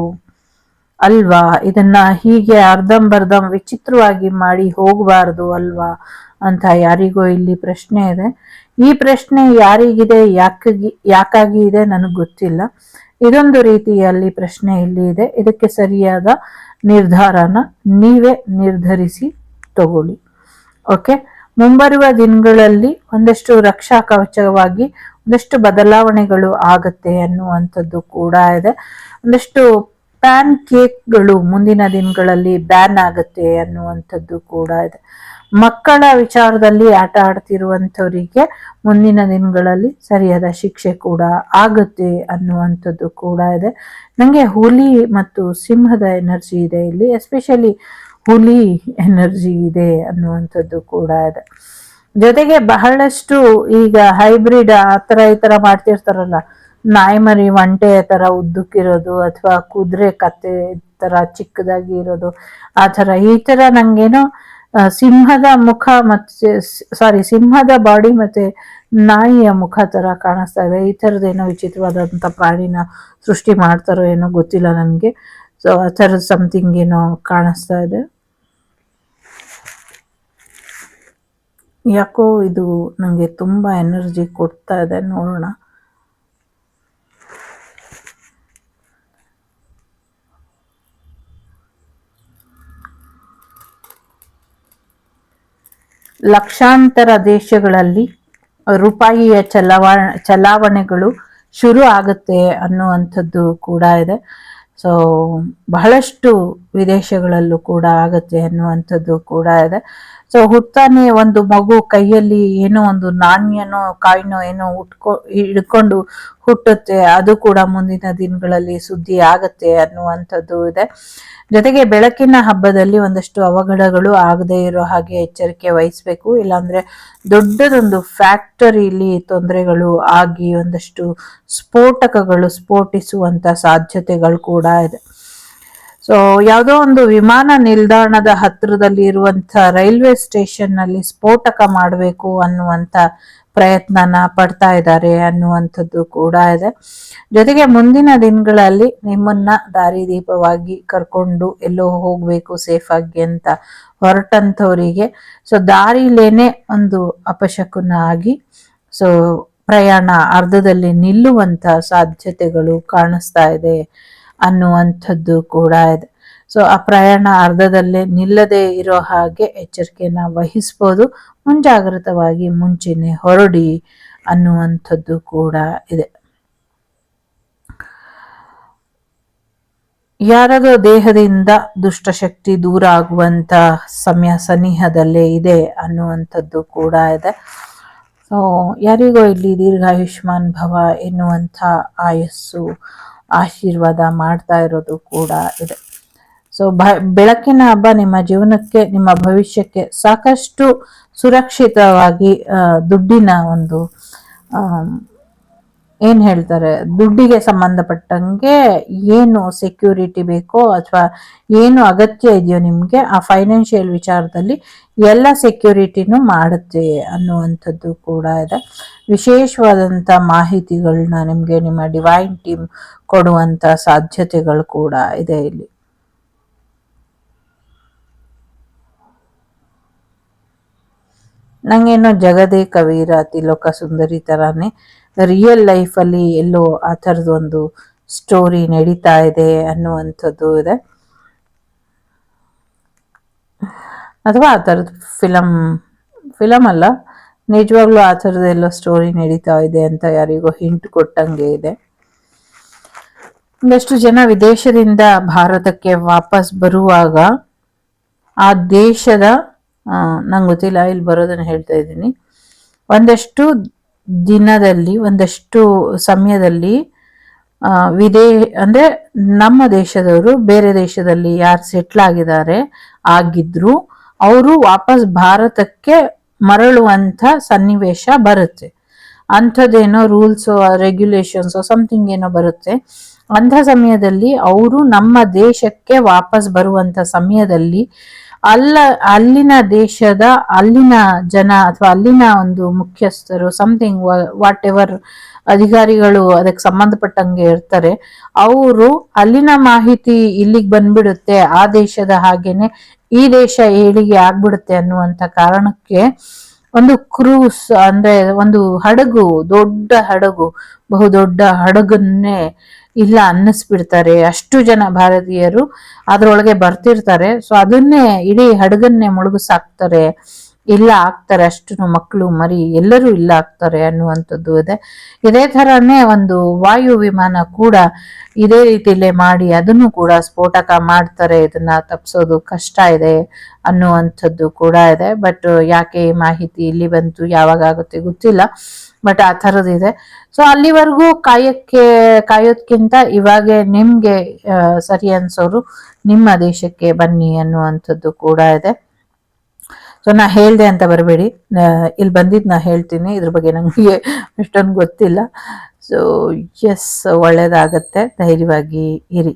S1: ಅಲ್ವಾ. ಇದನ್ನ ಹೀಗೆ ಅರ್ಧಂಬರ್ಧಂ ವಿಚಿತ್ರವಾಗಿ ಮಾಡಿ ಹೋಗಬಾರ್ದು ಅಲ್ವಾ ಅಂತ ಯಾರಿಗೋ ಇಲ್ಲಿ ಪ್ರಶ್ನೆ ಇದೆ. ಈ ಪ್ರಶ್ನೆ ಯಾರಿಗಿದೆ, ಯಾಕಾಗಿ ಇದೆ ನನಗೆ ಗೊತ್ತಿಲ್ಲ. ಇದೊಂದು ರೀತಿಯಲ್ಲಿ ಪ್ರಶ್ನೆ ಇಲ್ಲಿ ಇದೆ. ಇದಕ್ಕೆ ಸರಿಯಾದ ನಿರ್ಧಾರನ ನೀವೇ ನಿರ್ಧರಿಸಿ ತಗೊಳ್ಳಿ. ಓಕೆ, ಮುಂಬರುವ ದಿನಗಳಲ್ಲಿ ಒಂದಷ್ಟು ರಕ್ಷಾ ಕವಚವಾಗಿ ಒಂದಷ್ಟು ಬದಲಾವಣೆಗಳು ಆಗತ್ತೆ ಅನ್ನುವಂಥದ್ದು ಕೂಡ ಇದೆ. ಒಂದಷ್ಟು ಪ್ಯಾನ್ ಕೇಕ್ಗಳು ಮುಂದಿನ ದಿನಗಳಲ್ಲಿ ಬ್ಯಾನ್ ಆಗತ್ತೆ ಅನ್ನುವಂಥದ್ದು ಕೂಡ ಇದೆ. ಮಕ್ಕಳ ವಿಚಾರದಲ್ಲಿ ಆಟ ಆಡ್ತಿರುವಂಥವರಿಗೆ ಮುಂದಿನ ದಿನಗಳಲ್ಲಿ ಸರಿಯಾದ ಶಿಕ್ಷೆ ಕೂಡ ಆಗುತ್ತೆ ಅನ್ನುವಂಥದ್ದು ಕೂಡ ಇದೆ. ನನಗೆ ಹುಲಿ ಮತ್ತು ಸಿಂಹದ ಎನರ್ಜಿ ಇದೆ ಇಲ್ಲಿ, ಎಸ್ಪೆಷಲಿ ಹುಲಿ ಎನರ್ಜಿ ಇದೆ ಅನ್ನುವಂಥದ್ದು ಕೂಡ ಇದೆ. ಜೊತೆಗೆ ಬಹಳಷ್ಟು ಈಗ ಹೈಬ್ರಿಡ್ ಈ ತರ ಮಾಡ್ತಿರ್ತಾರಲ್ಲ, ನಾಯಿ ಮರಿ ಒಂಟೆ ತರ ಉದ್ದಕ್ಕಿರೋದು ಅಥವಾ ಕುದುರೆ ಕತ್ತೆ ತರ ಚಿಕ್ಕದಾಗಿ ಇರೋದು, ಈ ತರ ನಂಗೇನೋ ಸಿಂಹದ ಮುಖ ಮತ್ತೆ ಸಿಂಹದ ಬಾಡಿ ಮತ್ತೆ ನಾಯಿಯ ಮುಖ ತರ ಕಾಣಿಸ್ತಾ ಇದೆ. ಈ ತರದೇನೋ ವಿಚಿತ್ರವಾದಂತ ಪ್ರಾಣಿನ ಸೃಷ್ಟಿ ಮಾಡ್ತಾರೋ ಏನೋ ಗೊತ್ತಿಲ್ಲ ನನ್ಗೆ. ಸೊ ಆ ಥರದ ಸಮಥಿಂಗ್ ಏನೋ ಕಾಣಿಸ್ತಾ ಇದೆ. ಯಾಕೋ ಇದು ನನಗೆ ತುಂಬಾ ಎನರ್ಜಿ ಕೊಡ್ತಾ ಇದೆ, ನೋಡೋಣ. ಲಕ್ಷಾಂತರ ದೇಶಗಳಲ್ಲಿ ರೂಪಾಯಿಯ ಚಲಾವಣೆಗಳು ಶುರು ಆಗುತ್ತೆ ಅನ್ನುವಂಥದ್ದು ಕೂಡ ಇದೆ. ಸೊ ಬಹಳಷ್ಟು ವಿದೇಶಗಳಲ್ಲೂ ಕೂಡ ಆಗುತ್ತೆ ಅನ್ನುವಂಥದ್ದು ಕೂಡ ಇದೆ. ಸೊ ಹುಟ್ಟಾನೆ ಒಂದು ಮಗು ಕೈಯಲ್ಲಿ ಏನೋ ಒಂದು ನಾಣ್ಯನೋ ಕಾಯಿನೋ ಏನೋ ಹಿಡ್ಕೊಂಡು ಹುಟ್ಟುತ್ತೆ, ಅದು ಕೂಡ ಮುಂದಿನ ದಿನಗಳಲ್ಲಿ ಸುದ್ದಿ ಆಗತ್ತೆ ಅನ್ನುವಂಥದ್ದು ಇದೆ. ಜೊತೆಗೆ ಬೆಳಕಿನ ಹಬ್ಬದಲ್ಲಿ ಒಂದಷ್ಟು ಅವಘಡಗಳು ಆಗದೆ ಇರೋ ಹಾಗೆ ಎಚ್ಚರಿಕೆ ವಹಿಸ್ಬೇಕು. ಇಲ್ಲಾಂದ್ರೆ ದೊಡ್ಡದೊಂದು ಫ್ಯಾಕ್ಟರಿಲಿ ತೊಂದರೆಗಳು ಆಗಿ ಒಂದಷ್ಟು ಸ್ಫೋಟಕಗಳು ಸ್ಫೋಟಿಸುವಂತ ಸಾಧ್ಯತೆಗಳು ಕೂಡ ಇದೆ. ಸೊ ಯಾವುದೋ ಒಂದು ವಿಮಾನ ನಿಲ್ದಾಣದ ಹತ್ತಿರದಲ್ಲಿ ಇರುವಂತ ರೈಲ್ವೆ ಸ್ಟೇಷನ್ ನಲ್ಲಿ ಸ್ಫೋಟಕ ಮಾಡಬೇಕು ಅನ್ನುವಂತ ಪ್ರಯತ್ನನ ಪಡ್ತಾ ಇದ್ದಾರೆ ಅನ್ನುವಂಥದ್ದು ಕೂಡ ಇದೆ. ಜೊತೆಗೆ ಮುಂದಿನ ದಿನಗಳಲ್ಲಿ ನಿಮ್ಮನ್ನ ದಾರಿದೀಪವಾಗಿ ಕರ್ಕೊಂಡು ಎಲ್ಲೋ ಹೋಗ್ಬೇಕು ಸೇಫ್ ಆಗಿ ಅಂತ ಹೊರಟಂಥವರಿಗೆ ಸೊ ದಾರಿಲೇನೆ ಒಂದು ಅಪಶಕುನ ಆಗಿ ಸೊ ಪ್ರಯಾಣ ಅರ್ಧದಲ್ಲಿ ನಿಲ್ಲುವಂತ ಸಾಧ್ಯತೆಗಳು ಕಾಣಿಸ್ತಾ ಇದೆ ಅನ್ನುವಂಥದ್ದು ಕೂಡ ಇದೆ. ಸೊ ಆ ಪ್ರಯಾಣ ಅರ್ಧದಲ್ಲೇ ನಿಲ್ಲದೆ ಇರೋ ಹಾಗೆ ಎಚ್ಚರಿಕೆನ ವಹಿಸ್ಬೋದು, ಮುಂಜಾಗ್ರತವಾಗಿ ಮುಂಚೆನೆ ಹೊರಡಿ ಅನ್ನುವಂಥದ್ದು ಕೂಡ ಇದೆ. ಯಾರದೋ ದೇಹದಿಂದ ದುಷ್ಟಶಕ್ತಿ ದೂರ ಆಗುವಂತ ಸಮಯ ಸನಿಹದಲ್ಲೇ ಇದೆ ಅನ್ನುವಂಥದ್ದು ಕೂಡ ಇದೆ. ಸೊ ಯಾರಿಗೋ ಇಲ್ಲಿ ದೀರ್ಘಾಯುಷ್ಮಾನ್ ಭವ ಎನ್ನುವಂಥ ಆಯಸ್ಸು ಆಶೀರ್ವಾದ ಮಾಡ್ತಾ ಇರೋದು ಕೂಡ ಇದೆ. ಸೊ ಬೆಳಕಿನ ಹಬ್ಬ ನಿಮ್ಮ ಜೀವನಕ್ಕೆ, ನಿಮ್ಮ ಭವಿಷ್ಯಕ್ಕೆ ಸಾಕಷ್ಟು ಸುರಕ್ಷಿತವಾಗಿ ದುಡ್ಡಿನ ಒಂದು ಏನ್ ಹೇಳ್ತಾರೆ, ದುಡ್ಡಿಗೆ ಸಂಬಂಧಪಟ್ಟಂಗೆ ಏನು ಸೆಕ್ಯೂರಿಟಿ ಬೇಕೋ ಅಥವಾ ಏನು ಅಗತ್ಯ ಇದೆಯೋ ನಿಮ್ಗೆ ಆ ಫೈನಾನ್ಷಿಯಲ್ ವಿಚಾರದಲ್ಲಿ ಎಲ್ಲ ಸೆಕ್ಯೂರಿಟಿನೂ ಮಾಡುತ್ತೆ ಅನ್ನುವಂಥದ್ದು ಕೂಡ ಇದೆ. ವಿಶೇಷವಾದಂಥ ಮಾಹಿತಿಗಳನ್ನ ನಿಮ್ಗೆ ನಿಮ್ಮ ಡಿವೈನ್ ಟೀಮ್ ಕೊಡುವಂತ ಸಾಧ್ಯತೆಗಳು ಕೂಡ ಇದೆ ಇಲ್ಲಿ. ನಂಗೇನೋ ಜಗದೇ ಕವೀರ ತಿಲೋಕ ಸುಂದರಿ ತರಾನೇ ರಿಯಲ್ ಲೈಫಲ್ಲಿ ಎಲ್ಲೋ ಆ ಥರದೊಂದು ಸ್ಟೋರಿ ನಡೀತಾ ಇದೆ ಅನ್ನುವಂಥದ್ದು ಇದೆ, ಅಥವಾ ಆ ಥರದ್ದು ಫಿಲಮ್ ಅಲ್ಲ, ನಿಜವಾಗ್ಲೂ ಆ ಥರದ್ದೆಲ್ಲೋ ಸ್ಟೋರಿ ನಡೀತಾ ಇದೆ ಅಂತ ಯಾರಿಗೋ ಹಿಂಟ್ ಕೊಟ್ಟಂಗೆ ಇದೆ. ಒಂದಷ್ಟು ಜನ ವಿದೇಶದಿಂದ ಭಾರತಕ್ಕೆ ವಾಪಸ್ ಬರುವಾಗ ಆ ದೇಶದ ನಂಗೆ ಗೊತ್ತಿಲ್ಲ, ಇಲ್ಲಿ ಬರೋದನ್ನು ಹೇಳ್ತಾ ಇದ್ದೀನಿ, ಒಂದಷ್ಟು ದಿನದಲ್ಲಿ ಒಂದಷ್ಟು ಸಮಯದಲ್ಲಿ ಅಂದ್ರೆ ನಮ್ಮ ದೇಶದವರು ಬೇರೆ ದೇಶದಲ್ಲಿ ಯಾರು ಸೆಟ್ಲ್ ಆಗಿದ್ರು ಅವರು ವಾಪಸ್ ಭಾರತಕ್ಕೆ ಮರಳುವಂತ ಸನ್ನಿವೇಶ ಬರುತ್ತೆ. ಅಂಥದ್ದೇನೋ ರೂಲ್ಸ್ ರೆಗ್ಯುಲೇಷನ್ಸ್ ಸಮಥಿಂಗ್ ಏನೋ ಬರುತ್ತೆ. ಅಂಥ ಸಮಯದಲ್ಲಿ ಅವರು ನಮ್ಮ ದೇಶಕ್ಕೆ ವಾಪಸ್ ಬರುವಂತ ಸಮಯದಲ್ಲಿ ಅಲ್ಲಿನ ದೇಶದ ಅಲ್ಲಿನ ಜನ ಅಥವಾ ಅಲ್ಲಿನ ಒಂದು ಮುಖ್ಯಸ್ಥರು ಸಮಥಿಂಗ್ ವಾಟ್ ಎವರ್ ಅಧಿಕಾರಿಗಳು ಅದಕ್ಕೆ ಸಂಬಂಧಪಟ್ಟಂಗೆ ಇರ್ತಾರೆ, ಅವರು ಅಲ್ಲಿನ ಮಾಹಿತಿ ಇಲ್ಲಿಗೆ ಬಂದ್ಬಿಡುತ್ತೆ, ಆ ದೇಶದ ಹಾಗೇನೆ ಈ ದೇಶ ಏಳಿಗೆ ಆಗ್ಬಿಡುತ್ತೆ ಅನ್ನುವಂತ ಕಾರಣಕ್ಕೆ ಒಂದು ಕ್ರೂಸ್ ಅಂದ್ರೆ ಒಂದು ಹಡಗು, ದೊಡ್ಡ ಹಡಗು, ಬಹುದೊಡ್ಡ ಹಡಗನ್ನೇ ಇಲ್ಲ ಅನ್ನಿಸ್ಬಿಡ್ತಾರೆ. ಅಷ್ಟು ಜನ ಭಾರತೀಯರು ಅದ್ರೊಳಗೆ ಬರ್ತಿರ್ತಾರೆ. ಸೊ ಅದನ್ನೇ ಇಡೀ ಹಡಗನ್ನೇ ಮುಳುಗಿಸಾಕ್ತಾರೆ, ಇಲ್ಲ ಆಗ್ತಾರೆ, ಅಷ್ಟು ಮಕ್ಕಳು ಮರಿ ಎಲ್ಲರೂ ಇಲ್ಲ ಆಗ್ತಾರೆ ಅನ್ನುವಂಥದ್ದು ಇದೆ. ಇದೇ ಥರನೇ ಒಂದು ವಾಯು ವಿಮಾನ ಕೂಡ ಇದೇ ರೀತಿಲೇ ಮಾಡಿ ಅದನ್ನು ಕೂಡ ಸ್ಫೋಟಕ ಮಾಡ್ತಾರೆ. ಇದನ್ನ ತಪ್ಪಿಸೋದು ಕಷ್ಟ ಇದೆ ಅನ್ನುವಂಥದ್ದು ಕೂಡ ಇದೆ. ಬಟ್ ಯಾಕೆ ಈ ಮಾಹಿತಿ ಇಲ್ಲಿ ಬಂತು, ಯಾವಾಗ ಆಗುತ್ತೆ ಗೊತ್ತಿಲ್ಲ, ಬಟ್ ಆ ಥರದಿದೆ. ಸೊ ಅಲ್ಲಿವರೆಗೂ ಕಾಯೋದ್ಕಿಂತ ಇವಾಗ ನಿಮ್ಗೆ ಸರಿ ಅನ್ಸೋರು ನಿಮ್ಮ ದೇಶಕ್ಕೆ ಬನ್ನಿ ಅನ್ನುವಂಥದ್ದು ಕೂಡ ಇದೆ. ಸೊ ನಾ ಹೇಳ್ದೆ ಅಂತ ಬರಬೇಡಿ, ಇಲ್ಲಿ ಬಂದಿದ್ದು ನಾ ಹೇಳ್ತೀನಿ, ಇದ್ರ ಬಗ್ಗೆ ನನಗೆ ಅಷ್ಟೊಂದು ಗೊತ್ತಿಲ್ಲ. ಸೊ ಎಸ್, ಒಳ್ಳೇದಾಗತ್ತೆ, ಧೈರ್ಯವಾಗಿ ಇರಿ.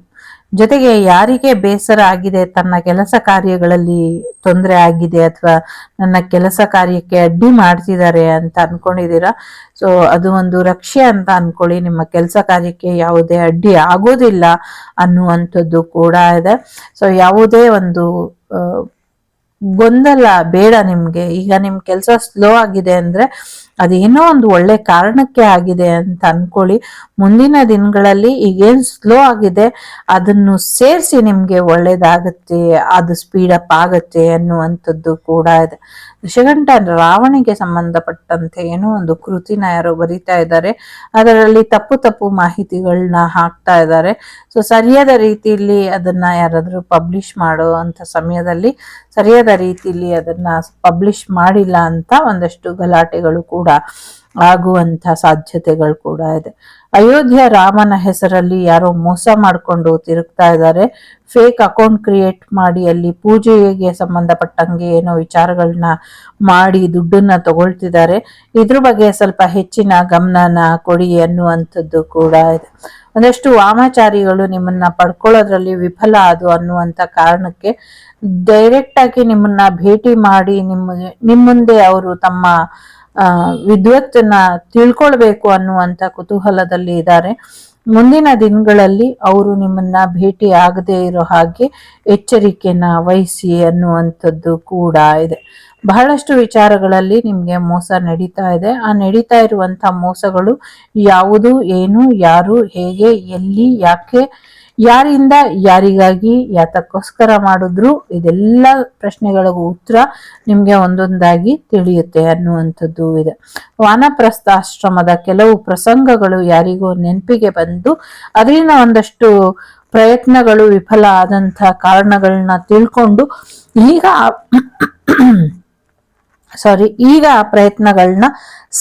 S1: ಜೊತೆಗೆ ಯಾರಿಗೆ ಬೇಸರ ಆಗಿದೆ, ತನ್ನ ಕೆಲಸ ಕಾರ್ಯಗಳಲ್ಲಿ ತೊಂದರೆ ಆಗಿದೆ ಅಥವಾ ನನ್ನ ಕೆಲಸ ಕಾರ್ಯಕ್ಕೆ ಅಡ್ಡಿ ಮಾಡ್ತಿದ್ದಾರೆ ಅಂತ ಅನ್ಕೊಂಡಿದ್ದೀರಾ, ಸೊ ಅದು ಒಂದು ರಕ್ಷೆ ಅಂತ ಅನ್ಕೊಳ್ಳಿ. ನಿಮ್ಮ ಕೆಲಸ ಕಾರ್ಯಕ್ಕೆ ಯಾವುದೇ ಅಡ್ಡಿ ಆಗೋದಿಲ್ಲ ಅನ್ನುವಂಥದ್ದು ಕೂಡ ಇದೆ. ಸೊ ಯಾವುದೇ ಒಂದು ಗೊಂದಲ ಬೇಡ ನಿಮ್ಗೆ. ಈಗ ನಿಮ್ ಕೆಲಸ ಸ್ಲೋ ಆಗಿದೆ ಅಂದ್ರೆ ಅದೇನೋ ಒಂದು ಒಳ್ಳೆ ಕಾರಣಕ್ಕೆ ಆಗಿದೆ ಅಂತ ಅನ್ಕೊಳ್ಳಿ. ಮುಂದಿನ ದಿನಗಳಲ್ಲಿ ಈಗೇನ್ ಸ್ಲೋ ಆಗಿದೆ ಅದನ್ನು ಸೇರಿಸಿ ನಿಮ್ಗೆ ಒಳ್ಳೇದಾಗತ್ತೆ, ಅದು ಸ್ಪೀಡಪ್ ಆಗತ್ತೆ ಅನ್ನುವಂಥದ್ದು ಕೂಡ ಇದೆ. ದಶಗಂಟ ರಾವಣಿಗೆ ಸಂಬಂಧಪಟ್ಟಂತೆ ಏನೋ ಒಂದು ಕೃತಿನ ಯಾರೋ ಬರಿತಾ ಇದ್ದಾರೆ, ಅದರಲ್ಲಿ ತಪ್ಪು ಮಾಹಿತಿಗಳನ್ನ ಹಾಕ್ತಾ ಇದ್ದಾರೆ. ಸೊ ಸರಿಯಾದ ರೀತಿಯಲ್ಲಿ ಅದನ್ನ ಯಾರಾದ್ರೂ ಪಬ್ಲಿಷ್ ಮಾಡೋ ಅಂತ ಸಮಯದಲ್ಲಿ ಸರಿಯಾದ ರೀತಿಯಲ್ಲಿ ಅದನ್ನ ಪಬ್ಲಿಷ್ ಮಾಡಿಲ್ಲ ಅಂತ ಒಂದಷ್ಟು ಗಲಾಟೆಗಳು ಕೂಡ ಆಗುವಂತ ಸಾಧ್ಯತೆಗಳು ಕೂಡ ಇದೆ. ಅಯೋಧ್ಯ ರಾಮನ ಹೆಸರಲ್ಲಿ ಯಾರೋ ಮೋಸ ಮಾಡ್ಕೊಂಡು ತಿರುಗ್ತಾ ಇದ್ದಾರೆ. ಫೇಕ್ ಅಕೌಂಟ್ ಕ್ರಿಯೇಟ್ ಮಾಡಿ ಅಲ್ಲಿ ಪೂಜೆಗೆ ಸಂಬಂಧಪಟ್ಟಂಗೆ ಏನೋ ವಿಚಾರಗಳನ್ನ ಮಾಡಿ ದುಡ್ಡನ್ನ ತಗೊಳ್ತಿದ್ದಾರೆ. ಇದ್ರ ಬಗ್ಗೆ ಸ್ವಲ್ಪ ಹೆಚ್ಚಿನ ಗಮನನ ಕೊಡಿ ಅನ್ನುವಂಥದ್ದು ಕೂಡ ಇದೆ. ಒಂದಷ್ಟು ವಾಮಾಚಾರಿಗಳು ನಿಮ್ಮನ್ನ ಪಡ್ಕೊಳ್ಳೋದ್ರಲ್ಲಿ ವಿಫಲ ಆದು ಅನ್ನುವಂಥ ಕಾರಣಕ್ಕೆ ಡೈರೆಕ್ಟ್ ಆಗಿ ನಿಮ್ಮನ್ನ ಭೇಟಿ ಮಾಡಿ ನಿಮ್ಮ ಮುಂದೆ ಅವರು ತಮ್ಮ ವಿದ್ವತ್ತನ್ನ ತಿಳ್ಕೊಳ್ಬೇಕು ಅನ್ನುವಂಥ ಕುತೂಹಲದಲ್ಲಿ ಇದ್ದಾರೆ. ಮುಂದಿನ ದಿನಗಳಲ್ಲಿ ಅವರು ನಿಮ್ಮನ್ನ ಭೇಟಿ ಆಗದೆ ಇರೋ ಹಾಗೆ ಎಚ್ಚರಿಕೆನ ವಹಿಸಿ ಅನ್ನುವಂಥದ್ದು ಕೂಡ ಇದೆ. ಬಹಳಷ್ಟು ವಿಚಾರಗಳಲ್ಲಿ ನಿಮ್ಗೆ ಮೋಸ ನಡೀತಾ ಇದೆ. ಆ ನಡೀತಾ ಇರುವಂತ ಮೋಸಗಳು ಯಾವುದು, ಏನು, ಯಾರು, ಹೇಗೆ, ಎಲ್ಲಿ, ಯಾಕೆ, ಯಾರಿಂದ, ಯಾರಿಗಾಗಿ, ಯಾತಕ್ಕೋಸ್ಕರ ಮಾಡಿದ್ರು, ಇದೆಲ್ಲ ಪ್ರಶ್ನೆಗಳಿಗೂ ಉತ್ತರ ನಿಮ್ಗೆ ಒಂದೊಂದಾಗಿ ತಿಳಿಯುತ್ತೆ ಅನ್ನುವಂಥದ್ದು ಇದೆ. ವಾನಪ್ರಸ್ಥಾಶ್ರಮದ ಕೆಲವು ಪ್ರಸಂಗಗಳು ಯಾರಿಗೂ ನೆನಪಿಗೆ ಬಂದು ಅದರಿಂದ ಒಂದಷ್ಟು ಪ್ರಯತ್ನಗಳು ವಿಫಲ ಆದಂತ ಕಾರಣಗಳನ್ನ ತಿಳ್ಕೊಂಡು ಈಗ ಆ ಪ್ರಯತ್ನಗಳನ್ನ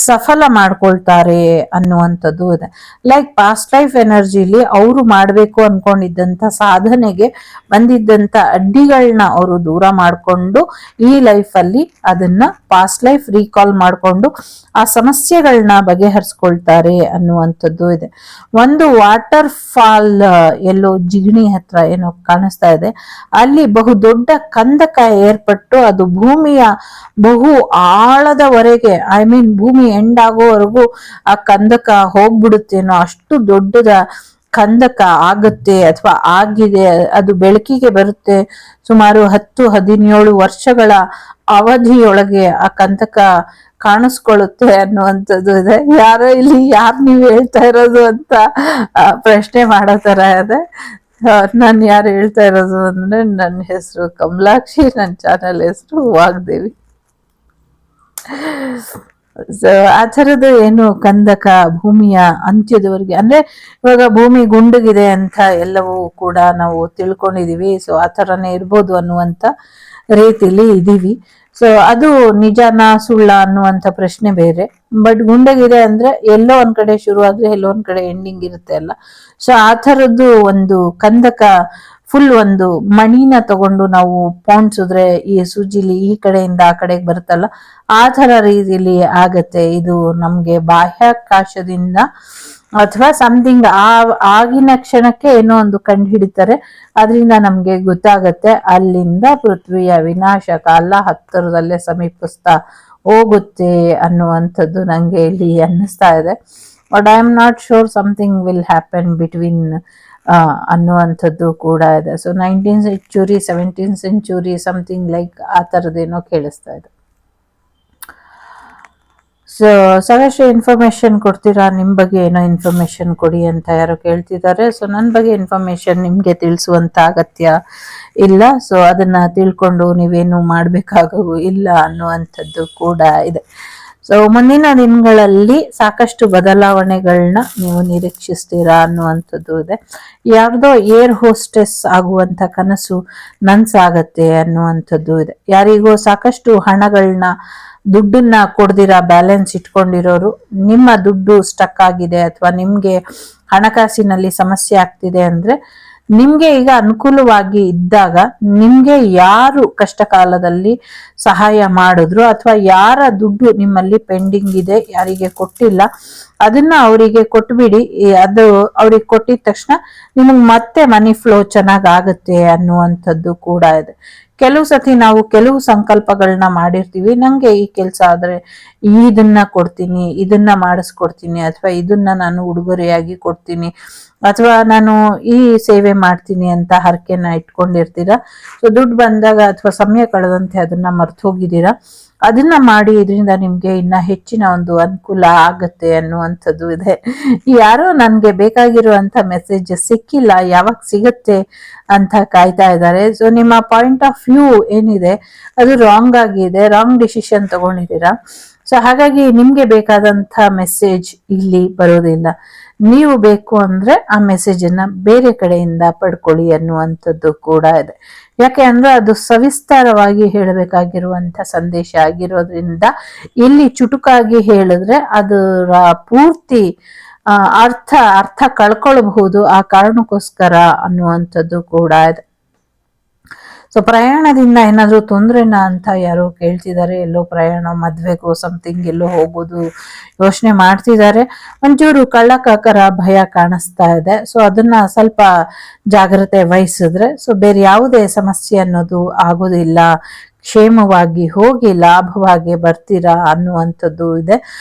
S1: ಸಫಲ ಮಾಡ್ಕೊಳ್ತಾರೆ ಅನ್ನುವಂಥದ್ದು ಇದೆ. ಲೈಕ್ ಪಾಸ್ಟ್ ಲೈಫ್ ಎನರ್ಜಿಲಿ ಅವರು ಮಾಡ್ಬೇಕು ಅನ್ಕೊಂಡಿದ್ದಂತ ಸಾಧನೆಗೆ ಬಂದಿದ್ದಂತ ಅಡ್ಡಿಗಳನ್ನ ಅವರು ದೂರ ಮಾಡಿಕೊಂಡು ಈ ಲೈಫ್ ಅಲ್ಲಿ ಅದನ್ನ ಪಾಸ್ಟ್ ಲೈಫ್ ರೀಕಾಲ್ ಮಾಡಿಕೊಂಡು ಆ ಸಮಸ್ಯೆಗಳನ್ನ ಬಗೆಹರಿಸ್ಕೊಳ್ತಾರೆ ಅನ್ನುವಂಥದ್ದು ಇದೆ. ಒಂದು ವಾಟರ್ ಫಾಲ್ ಎಲ್ಲೋ ಜಿಗಣಿ ಹತ್ರ ಏನೋ ಕಾಣಿಸ್ತಾ ಇದೆ, ಅಲ್ಲಿ ಬಹು ದೊಡ್ಡ ಕಂದಕ ಏರ್ಪಟ್ಟು ಅದು ಭೂಮಿಯ ಬಹು ಆಳದವರೆಗೆ, ಐ ಮೀನ್ ಭೂಮಿ ಎಂಡ್ ಆಗೋವರೆಗೂ ಆ ಕಂದಕ ಹೋಗ್ಬಿಡುತ್ತೇನೋ, ಅಷ್ಟು ದೊಡ್ಡದ ಕಂದಕ ಆಗುತ್ತೆ ಅಥವಾ ಆಗಿದೆ. ಅದು ಬೆಳಕಿಗೆ ಬರುತ್ತೆ. ಸುಮಾರು 10-17 ವರ್ಷಗಳ ಅವಧಿಯೊಳಗೆ ಆ ಕಂದಕ ಕಾಣಿಸ್ಕೊಳ್ಳುತ್ತೆ ಅನ್ನುವಂಥದ್ದು ಇದೆ. ಯಾರೋ ಇಲ್ಲಿ ಯಾರು ನೀವು ಹೇಳ್ತಾ ಇರೋದು ಅಂತ ಪ್ರಶ್ನೆ ಮಾಡೋ ತರ ಇದೆ. ನಾನು ಯಾರು ಹೇಳ್ತಾ ಇರೋದು ಅಂದ್ರೆ, ನನ್ನ ಹೆಸರು ಕಮಲಾಕ್ಷಿ, ನನ್ನ ಚಾನಲ್ ಹೆಸರು ವಾಗ್ದೇವಿ. ಸೊ ಆ ಥರದ್ದು ಏನು ಕಂದಕ ಭೂಮಿಯ ಅಂತ್ಯದವರೆಗೆ, ಅಂದ್ರೆ ಇವಾಗ ಭೂಮಿ ಗುಂಡಗಿದೆ ಅಂತ ಎಲ್ಲವೂ ಕೂಡ ನಾವು ತಿಳ್ಕೊಂಡಿದೀವಿ. ಸೊ ಆ ಥರನೇ ಇರ್ಬೋದು ಅನ್ನುವಂಥ ರೀತಿಲಿ ಇದೀವಿ. ಸೊ ಅದು ನಿಜಾನ ಸುಳ್ಳ ಅನ್ನುವಂಥ ಪ್ರಶ್ನೆ ಬೇರೆ. ಬಟ್ ಗುಂಡಗಿದೆ ಅಂದ್ರೆ ಎಲ್ಲೋ ಒಂದ್ ಕಡೆ ಶುರು ಆದ್ರೆ ಎಲ್ಲೋ ಒಂದ್ ಕಡೆ ಎಂಡಿಂಗ್ ಇರುತ್ತೆ ಅಲ್ಲ. ಸೊ ಆ ಥರದ್ದು ಒಂದು ಕಂದಕ ಫುಲ್ ಒಂದು ಮಣಿನ ತಗೊಂಡು ನಾವು ಪೋಣಿಸಿದ್ರೆ ಈ ಸೂಜಿಲಿ ಈ ಕಡೆಯಿಂದ ಆ ಕಡೆಗೆ ಬರುತ್ತಲ್ಲ, ಆ ತರ ರೀತಿಲಿ ಆಗತ್ತೆ. ಇದು ನಮ್ಗೆ ಬಾಹ್ಯಾಕಾಶದಿಂದ ಅಥವಾ ಸಮಥಿಂಗ್ ಆಗಿನ ಕ್ಷಣಕ್ಕೆ ಏನೋ ಒಂದು ಕಂಡು ಹಿಡಿತಾರೆ, ಅದರಿಂದ ನಮ್ಗೆ ಗೊತ್ತಾಗತ್ತೆ ಅಲ್ಲಿಂದ ಪೃಥ್ವಿಯ ವಿನಾಶ ಕಾಲ ಹತ್ತಿರದಲ್ಲೇ ಸಮೀಪಿಸ್ತಾ ಹೋಗುತ್ತೆ ಅನ್ನುವಂಥದ್ದು ನಂಗೆ ಇಲ್ಲಿ ಅನ್ನಿಸ್ತಾ ಇದೆ. But I am not sure something will happen between ಅನ್ನುವಂಥದ್ದು ಕೂಡ ಇದೆ. So 19th century 17th century something like ಆ ಥರದ್ದೇನೋ ಕೇಳಿಸ್ತಾ ಇದೆ. ಸೊ ಸಾಕಷ್ಟು ಇನ್ಫಾರ್ಮೇಶನ್ ಕೊಡ್ತೀರಾ, ನಿಮ್ಮ ಬಗ್ಗೆ ಏನೋ ಇನ್ಫಾರ್ಮೇಶನ್ ಕೊಡಿ ಅಂತ ಯಾರೋ ಕೇಳ್ತಿದ್ದಾರೆ. ಸೊ ನನ್ನ ಬಗ್ಗೆ ಇನ್ಫಾರ್ಮೇಶನ್ ನಿಮಗೆ ತಿಳಿಸುವಂತ ಅಗತ್ಯ ಇಲ್ಲ. ಸೊ ಅದನ್ನ ತಿಳ್ಕೊಂಡು ನೀವೇನು ಮಾಡಬೇಕಾಗೂ ಇಲ್ಲ ಅನ್ನುವಂಥದ್ದು ಕೂಡ ಇದೆ. ಸೊ ಮುಂದಿನ ದಿನಗಳಲ್ಲಿ ಸಾಕಷ್ಟು ಬದಲಾವಣೆಗಳನ್ನ ನೀವು ನಿರೀಕ್ಷಿಸ್ತೀರಾ ಅನ್ನುವಂಥದ್ದು ಇದೆ. ಯಾರ್ದೋ ಏರ್ ಹೋಸ್ಟೆಸ್ ಆಗುವಂತ ಕನಸು ನನ್ಸಾಗತ್ತೆ ಅನ್ನುವಂಥದ್ದು ಇದೆ. ಯಾರಿಗೋ ಸಾಕಷ್ಟು ಹಣಗಳನ್ನ ದುಡ್ಡನ್ನ ಕೊಡ್ದಿರಾ ಬ್ಯಾಲೆನ್ಸ್ ಇಟ್ಕೊಂಡಿರೋರು, ನಿಮ್ಮ ದುಡ್ಡು ಸ್ಟಕ್ ಆಗಿದೆ ಅಥವಾ ನಿಮ್ಗೆ ಹಣಕಾಸಿನಲ್ಲಿ ಸಮಸ್ಯೆ ಆಗ್ತಿದೆ ಅಂದ್ರೆ, ನಿಮ್ಗೆ ಈಗ ಅನುಕೂಲವಾಗಿ ಇದ್ದಾಗ ನಿಮ್ಗೆ ಯಾರು ಕಷ್ಟ ಕಾಲದಲ್ಲಿ ಸಹಾಯ ಮಾಡಿದ್ರು ಅಥವಾ ಯಾರ ದುಡ್ಡು ನಿಮ್ಮಲ್ಲಿ ಪೆಂಡಿಂಗ್ ಇದೆ, ಯಾರಿಗೆ ಕೊಟ್ಟಿಲ್ಲ, ಅದನ್ನ ಅವರಿಗೆ ಕೊಟ್ಬಿಡಿ. ಅದು ಅವ್ರಿಗೆ ಕೊಟ್ಟಿದ ತಕ್ಷಣ ನಿಮಗ್ ಮತ್ತೆ ಮನಿ ಫ್ಲೋ ಚೆನ್ನಾಗ್ ಆಗುತ್ತೆ ಅನ್ನುವಂಥದ್ದು ಕೂಡ ಇದೆ. ಕೆಲವು ಸತಿ ನಾವು ಕೆಲವು ಸಂಕಲ್ಪಗಳನ್ನ ಮಾಡಿರ್ತೀವಿ, ನಂಗೆ ಈ ಕೆಲಸ ಆದ್ರೆ ಇದನ್ನ ಕೊಡ್ತೀನಿ, ಇದನ್ನ ಮಾಡಿಸ್ಕೊಡ್ತೀನಿ, ಅಥವಾ ಇದನ್ನ ನಾನು ಉಡುಗೊರೆಯಾಗಿ ಕೊಡ್ತೀನಿ, ಅಥವಾ ನಾನು ಈ ಸೇವೆ ಮಾಡ್ತೀನಿ ಅಂತ ಹರಕೆನ ಇಟ್ಕೊಂಡಿರ್ತೀರಾ. ಸೊ ದುಡ್ಡು ಬಂದಾಗ ಅಥವಾ ಸಮಯ ಕಳೆದಂತೆ ಅದನ್ನ ಮರ್ತು ಹೋಗಿದ್ದೀರಾ, ಅದನ್ನ ಮಾಡಿ, ಇದರಿಂದ ನಿಮ್ಗೆ ಇನ್ನ ಹೆಚ್ಚಿನ ಒಂದು ಅನುಕೂಲ ಆಗತ್ತೆ ಅನ್ನುವಂಥದ್ದು ಇದೆ. ಯಾರೋ ನನ್ಗೆ ಬೇಕಾಗಿರುವಂತ ಮೆಸೇಜ್ ಸಿಕ್ಕಿಲ್ಲ, ಯಾವಾಗ ಸಿಗತ್ತೆ ಅಂತ ಕಾಯ್ತಾ ಇದ್ದಾರೆ. ಸೊ ನಿಮ್ಮ ಪಾಯಿಂಟ್ ಆಫ್ ವ್ಯೂ ಏನಿದೆ ಅದು ರಾಂಗ್ ಆಗಿದೆ, ರಾಂಗ್ ಡಿಸಿಷನ್ ತಗೊಂಡಿದ್ದೀರಾ. ಸೊ ಹಾಗಾಗಿ ನಿಮ್ಗೆ ಬೇಕಾದಂತ ಮೆಸೇಜ್ ಇಲ್ಲಿ ಬರೋದಿಲ್ಲ. ನೀವು ಬೇಕು ಅಂದ್ರೆ ಆ ಮೆಸೇಜ್ ಅನ್ನ ಬೇರೆ ಕಡೆಯಿಂದ ಪಡ್ಕೊಳ್ಳಿ ಅನ್ನುವಂಥದ್ದು ಕೂಡ ಇದೆ. ಯಾಕೆ ಅಂದ್ರೆ ಅದು ಸವಿಸ್ತಾರವಾಗಿ ಹೇಳಬೇಕಾಗಿರುವಂತ ಸಂದೇಶ ಆಗಿರೋದ್ರಿಂದ ಇಲ್ಲಿ ಚುಟುಕಾಗಿ ಹೇಳಿದ್ರೆ ಅದರ ಪೂರ್ತಿ ಅರ್ಥ ಕಳ್ಕೊಳ್ಬಹುದು. ಆ ಕಾರಣಕ್ಕೋಸ್ಕರ ಅನ್ನುವಂಥದ್ದು ಕೂಡ ಇದೆ. ಸೊ ಪ್ರಯಾಣದಿಂದ ಏನಾದ್ರು ತೊಂದ್ರೆನ ಅಂತ ಯಾರೋ ಕೇಳ್ತಿದ್ದಾರೆ. ಎಲ್ಲೋ ಪ್ರಯಾಣ, ಮದ್ವೆಗೋ ಸಮಥಿಂಗ್ ಎಲ್ಲೋ ಹೋಗೋದು ಯೋಚನೆ ಮಾಡ್ತಿದ್ದಾರೆ. ಒಂಚೂರು ಕಳ್ಳಕಾಕರ ಭಯ ಕಾಣಿಸ್ತಾ ಇದೆ. ಸೊ ಅದನ್ನ ಸ್ವಲ್ಪ ಜಾಗ್ರತೆ ವಹಿಸಿದ್ರೆ ಸೊ ಬೇರೆ ಯಾವುದೇ ಸಮಸ್ಯೆ ಅನ್ನೋದು ಆಗೋದಿಲ್ಲ. ಕ್ಷೇಮವಾಗಿ ಹೋಗಿ ಲಾಭವಾಗಿ ಬರ್ತೀರಾ ಅನ್ನುವಂಥದ್ದು ಇದೆ.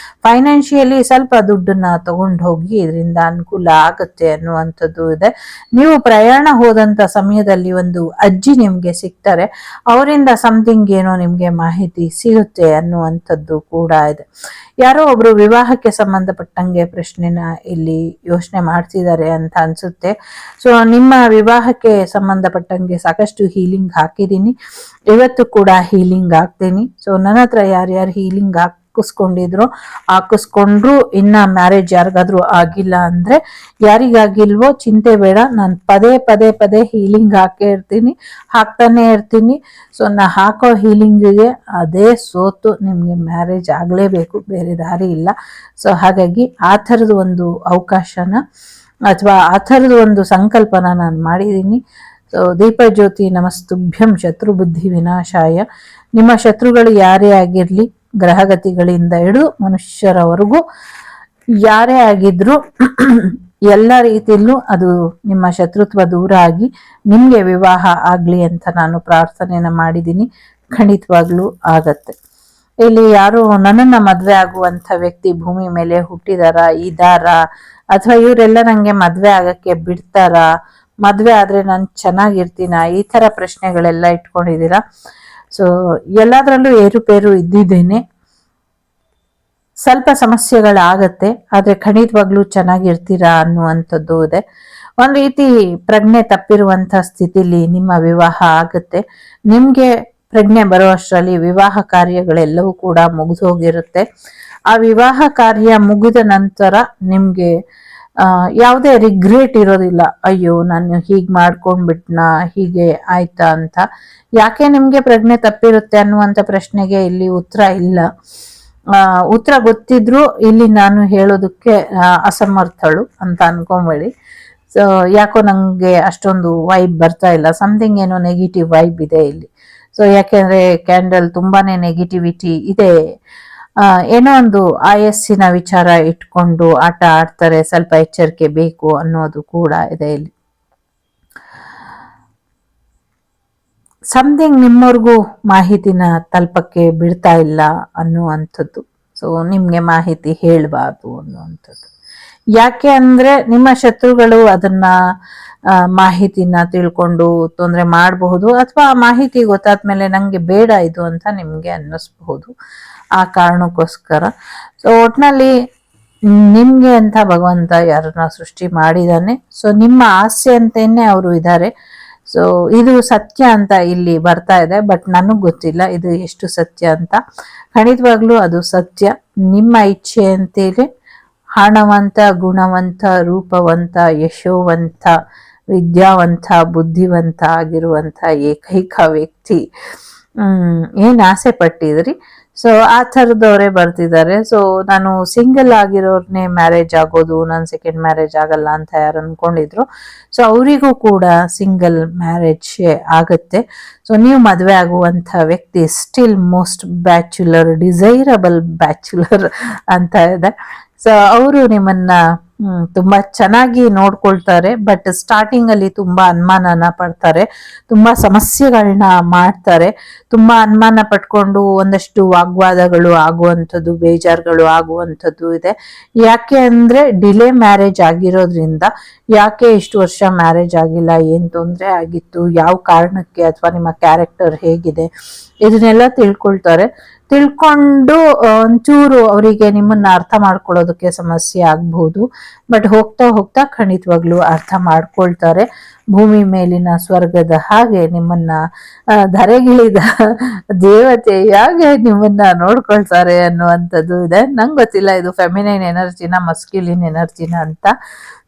S1: ಫೈನಾನ್ಷಿಯಲಿ ಸ್ವಲ್ಪ ದುಡ್ಡನ್ನ ತಗೊಂಡು ಹೋಗಿ ಇದರಿಂದ ಅನುಕೂಲ ಆಗುತ್ತೆ ಅನ್ನುವಂಥದ್ದು ಇದೆ. ನೀವು ಪ್ರಯಾಣ ಹೋದಂತ ಸಮಯದಲ್ಲಿ ಒಂದು ಅಜ್ಜಿ ನಿಮ್ಗೆ ಸಿಗ್ತಾರೆ, ಅವರಿಂದ ಸಮಥಿಂಗ್ ಏನೋ ನಿಮ್ಗೆ ಮಾಹಿತಿ ಸಿಗುತ್ತೆ ಅನ್ನುವಂಥದ್ದು ಕೂಡ ಇದೆ. ಯಾರೋ ಒಬ್ರು ವಿವಾಹಕ್ಕೆ ಸಂಬಂಧಪಟ್ಟಂಗೆ ಪ್ರಶ್ನೆನ ಇಲ್ಲಿ ಯೋಚನೆ ಮಾಡ್ತಿದ್ದಾರೆ ಅಂತ ಅನ್ಸುತ್ತೆ. ಸೊ ನಿಮ್ಮ ವಿವಾಹಕ್ಕೆ ಸಂಬಂಧಪಟ್ಟಂಗೆ ಸಾಕಷ್ಟು ಹೀಲಿಂಗ್ ಹಾಕಿದ್ದೀನಿ, ಇವತ್ತು ಕೂಡ ಹೀಲಿಂಗ್ ಹಾಕ್ತೀನಿ. ಸೊ ನನ್ನ ಹತ್ರ ಯಾರ್ಯಾರು ಹೀಲಿಂಗ್ ಹಾಕಿಸ್ಕೊಂಡ್ರು ಇನ್ನ ಮ್ಯಾರೇಜ್ ಯಾರಿಗಾದ್ರೂ ಆಗಿಲ್ಲ ಅಂದ್ರೆ, ಯಾರಿಗಾಗಿಲ್ವೋ ಚಿಂತೆ ಬೇಡ, ನಾನು ಪದೇ ಪದೇ ಪದೇ ಹೀಲಿಂಗ್ ಹಾಕ್ತಾನೆ ಇರ್ತೀನಿ. ಸೊ ನಾ ಹಾಕೋ ಹೀಲಿಂಗಿಗೆ ಅದೇ ಸೋತು ನಿಮ್ಗೆ ಮ್ಯಾರೇಜ್ ಆಗ್ಲೇಬೇಕು, ಬೇರೆ ದಾರಿ ಇಲ್ಲ. ಸೊ ಹಾಗಾಗಿ ಆ ಥರದ ಒಂದು ಅವಕಾಶನ ಅಥವಾ ಆ ಥರದ ಒಂದು ಸಂಕಲ್ಪನ ನಾನು ಮಾಡಿದ್ದೀನಿ. ಸೊ ದೀಪ ಜ್ಯೋತಿ ನಮಸ್ತುಭ್ಯಂ ಶತ್ರು ಬುದ್ಧಿ ವಿನಾಶಾಯ. ನಿಮ್ಮ ಶತ್ರುಗಳು ಯಾರೇ ಆಗಿರ್ಲಿ, ಗ್ರಹಗತಿಗಳಿಂದ ಹಿಡಿದು ಮನುಷ್ಯರವರೆಗೂ ಯಾರೇ ಆಗಿದ್ರು ಎಲ್ಲ ರೀತಿಯಲ್ಲೂ ಅದು ನಿಮ್ಮ ಶತ್ರುತ್ವ ದೂರ ಆಗಿ ನಿಮ್ಗೆ ವಿವಾಹ ಆಗ್ಲಿ ಅಂತ ನಾನು ಪ್ರಾರ್ಥನೆನ ಮಾಡಿದ್ದೀನಿ. ಖಂಡಿತವಾಗ್ಲೂ ಆಗತ್ತೆ. ಇಲ್ಲಿ ಯಾರು ನನ್ನನ್ನ ಮದ್ವೆ ಆಗುವಂತ ವ್ಯಕ್ತಿ ಭೂಮಿ ಮೇಲೆ ಇದಾರಾ ಅಥವಾ ಇವರೆಲ್ಲ ನಂಗೆ ಮದ್ವೆ ಆಗಕ್ಕೆ ಬಿಡ್ತಾರಾ, ಮದ್ವೆ ಆದ್ರೆ ನಾನು ಚೆನ್ನಾಗಿರ್ತೀನ, ಈ ತರ ಪ್ರಶ್ನೆಗಳೆಲ್ಲ ಇಟ್ಕೊಂಡಿದ್ದೀರಾ. ಸೊ ಎಲ್ಲದರಲ್ಲೂ ಏರುಪೇರು ಇದ್ದಿದ್ದೇನೆ, ಸ್ವಲ್ಪ ಸಮಸ್ಯೆಗಳಾಗತ್ತೆ, ಆದ್ರೆ ಖಂಡಿತವಾಗ್ಲೂ ಚೆನ್ನಾಗಿರ್ತೀರಾ ಅನ್ನುವಂಥದ್ದು ಇದೆ. ಒಂದ್ ರೀತಿ ಪ್ರಜ್ಞೆ ತಪ್ಪಿರುವಂತ ಸ್ಥಿತಿಲಿ ನಿಮ್ಮ ವಿವಾಹ ಆಗುತ್ತೆ. ನಿಮ್ಗೆ ಪ್ರಜ್ಞೆ ಬರುವಷ್ಟರಲ್ಲಿ ವಿವಾಹ ಕಾರ್ಯಗಳೆಲ್ಲವೂ ಕೂಡ ಮುಗಿದು ಹೋಗಿರುತ್ತೆ. ಆ ವಿವಾಹ ಕಾರ್ಯ ಮುಗಿದ ನಂತರ ನಿಮ್ಗೆ ಯಾವುದೇ ರಿಗ್ರೆಟ್ ಇರೋದಿಲ್ಲ, ಅಯ್ಯೋ ನಾನು ಹೀಗ್ ಮಾಡ್ಕೊಂಡ್ಬಿಟ್ನಾ, ಹೀಗೆ ಆಯ್ತಾ ಅಂತ. ಯಾಕೆ ನಿಮ್ಗೆ ಪ್ರಜ್ಞೆ ತಪ್ಪಿರುತ್ತೆ ಅನ್ನುವಂಥ ಪ್ರಶ್ನೆಗೆ ಇಲ್ಲಿ ಉತ್ತರ ಇಲ್ಲ. ಉತ್ತರ ಗೊತ್ತಿದ್ರು ಇಲ್ಲಿ ನಾನು ಹೇಳೋದಕ್ಕೆ ಅಸಮರ್ಥಳು ಅಂತ ಅನ್ಕೊಂಬೇಡಿ. ಸೊ ಯಾಕೋ ನಂಗೆ ಅಷ್ಟೊಂದು ವೈಬ್ ಬರ್ತಾ ಇಲ್ಲ, ಸಮಥಿಂಗ್ ಏನೋ ನೆಗೆಟಿವ್ ವೈಬ್ ಇದೆ ಇಲ್ಲಿ. ಸೊ ಯಾಕೆಂದ್ರೆ ಕ್ಯಾಂಡಲ್ ತುಂಬಾನೇ ನೆಗೆಟಿವಿಟಿ ಇದೆ. ಏನೋ ಒಂದು ಆಯಸ್ಸಿನ ವಿಚಾರ ಇಟ್ಕೊಂಡು ಆಟ ಆಡ್ತಾರೆ, ಸ್ವಲ್ಪ ಎಚ್ಚರಿಕೆ ಬೇಕು ಅನ್ನೋದು ಕೂಡ ಇದೆ ಇಲ್ಲಿ. ಸಮಥಿಂಗ್ ನಿಮ್ಮವ್ರಿಗೂ ಮಾಹಿತಿನ ತಲುಪಕ್ಕೆ ಬಿಡ್ತಾ ಇಲ್ಲ ಅನ್ನುವಂಥದ್ದು. ಸೊ ನಿಮ್ಗೆ ಮಾಹಿತಿ ಹೇಳಬಾರ್ದು ಅನ್ನುವಂಥದ್ದು. ಯಾಕೆ ಅಂದ್ರೆ ನಿಮ್ಮ ಶತ್ರುಗಳು ಅದನ್ನ ಮಾಹಿತಿನ ತಿಳ್ಕೊಂಡು ತೊಂದರೆ ಮಾಡಬಹುದು, ಅಥವಾ ಆ ಮಾಹಿತಿ ಗೊತ್ತಾದ್ಮೇಲೆ ನಂಗೆ ಬೇಡ ಇದು ಅಂತ ನಿಮ್ಗೆ ಅನ್ನಿಸ್ಬಹುದು. ಆ ಕಾರಣಕ್ಕೋಸ್ಕರ ಸೊ ಒಟ್ನಲ್ಲಿ ನಿಮ್ಗೆ ಅಂತ ಭಗವಂತ ಯಾರನ್ನ ಸೃಷ್ಟಿ ಮಾಡಿದಾನೆ. ಸೊ ನಿಮ್ಮ ಆಸೆ ಅಂತೇನೆ ಅವರು ಇದ್ದಾರೆ. ಸೊ ಇದು ಸತ್ಯ ಅಂತ ಇಲ್ಲಿ ಬರ್ತಾ ಇದೆ, ಬಟ್ ನನಗ್ ಗೊತ್ತಿಲ್ಲ ಇದು ಎಷ್ಟು ಸತ್ಯ ಅಂತ. ಖಂಡಿತವಾಗ್ಲೂ ಅದು ಸತ್ಯ. ನಿಮ್ಮ ಇಚ್ಛೆ ಅಂತೇಳಿ ಹಣವಂತ, ಗುಣವಂತ, ರೂಪವಂತ, ಯಶೋವಂತ, ವಿದ್ಯಾವಂತ, ಬುದ್ಧಿವಂತ ಆಗಿರುವಂತ ಏಕೈಕ ವ್ಯಕ್ತಿ ಏನ್ ಆಸೆ ಪಟ್ಟಿದ್ರಿ, ಸೊ ಆ ಥರದವರೇ ಬರ್ತಿದ್ದಾರೆ. ಸೊ ನಾನು ಸಿಂಗಲ್ ಆಗಿರೋರ್ನೇ ಮ್ಯಾರೇಜ್ ಆಗೋದು, ನಾನು ಸೆಕೆಂಡ್ ಮ್ಯಾರೇಜ್ ಆಗಲ್ಲ ಅಂತ ಯಾರು ಅನ್ಕೊಂಡಿದ್ರು, ಸೊ ಅವರಿಗೂ ಕೂಡ ಸಿಂಗಲ್ ಮ್ಯಾರೇಜ್ ಆಗತ್ತೆ. ಸೊ ನೀವು ಮದುವೆ ಆಗುವಂಥ ವ್ಯಕ್ತಿ still most bachelor, desirable bachelor ಅಂತ ಇದೆ. ಸೊ ಅವರು ನಿಮ್ಮನ್ನ ತುಂಬಾ ಚೆನ್ನಾಗಿ ನೋಡ್ಕೊಳ್ತಾರೆ, ಬಟ್ ಸ್ಟಾರ್ಟಿಂಗ್ ಅಲ್ಲಿ ತುಂಬಾ ಅನುಮಾನನ ಪಡ್ತಾರೆ, ತುಂಬಾ ಸಮಸ್ಯೆಗಳನ್ನ ಮಾಡ್ತಾರೆ. ತುಂಬಾ ಅನುಮಾನ ಪಟ್ಕೊಂಡು ಒಂದಷ್ಟು ವಾಗ್ವಾದಗಳು ಆಗುವಂಥದ್ದು, ಬೇಜಾರುಗಳು ಆಗುವಂಥದ್ದು ಇದೆ. ಯಾಕೆ ಅಂದ್ರೆ ಡಿಲೇ ಮ್ಯಾರೇಜ್ ಆಗಿರೋದ್ರಿಂದ, ಯಾಕೆ ಇಷ್ಟು ವರ್ಷ ಮ್ಯಾರೇಜ್ ಆಗಿಲ್ಲ, ಏನ್ ತೊಂದರೆ ಆಗಿತ್ತು, ಯಾವ ಕಾರಣಕ್ಕೆ, ಅಥವಾ ನಿಮ್ಮ ಕ್ಯಾರೆಕ್ಟರ್ ಹೇಗಿದೆ, ಇದನ್ನೆಲ್ಲ ತಿಳ್ಕೊಂಡು ಒಂಚೂರು ಅವರಿಗೆ ನಿಮ್ಮನ್ನ ಅರ್ಥ ಮಾಡ್ಕೊಳ್ಳೋದಕ್ಕೆ ಸಮಸ್ಯೆ ಆಗ್ಬಹುದು. ಬಟ್ ಹೋಗ್ತಾ ಹೋಗ್ತಾ ಖಂಡಿತವಾಗ್ಲೂ ಅರ್ಥ ಮಾಡ್ಕೊಳ್ತಾರೆ. ಭೂಮಿ ಮೇಲಿನ ಸ್ವರ್ಗದ ಹಾಗೆ ನಿಮ್ಮನ್ನ ಧರೆಗಿಳಿದ ದೇವತೆಯಾಗೆ ನಿಮ್ಮನ್ನ ನೋಡ್ಕೊಳ್ತಾರೆ ಅನ್ನುವಂಥದ್ದು ಇದೆ. ನಂಗೆ ಗೊತ್ತಿಲ್ಲ ಇದು ಫೆಮಿನೈನ್ ಎನರ್ಜಿನ ಮಸ್ಕ್ಯುಲಿನ್ ಎನರ್ಜಿನ ಅಂತ.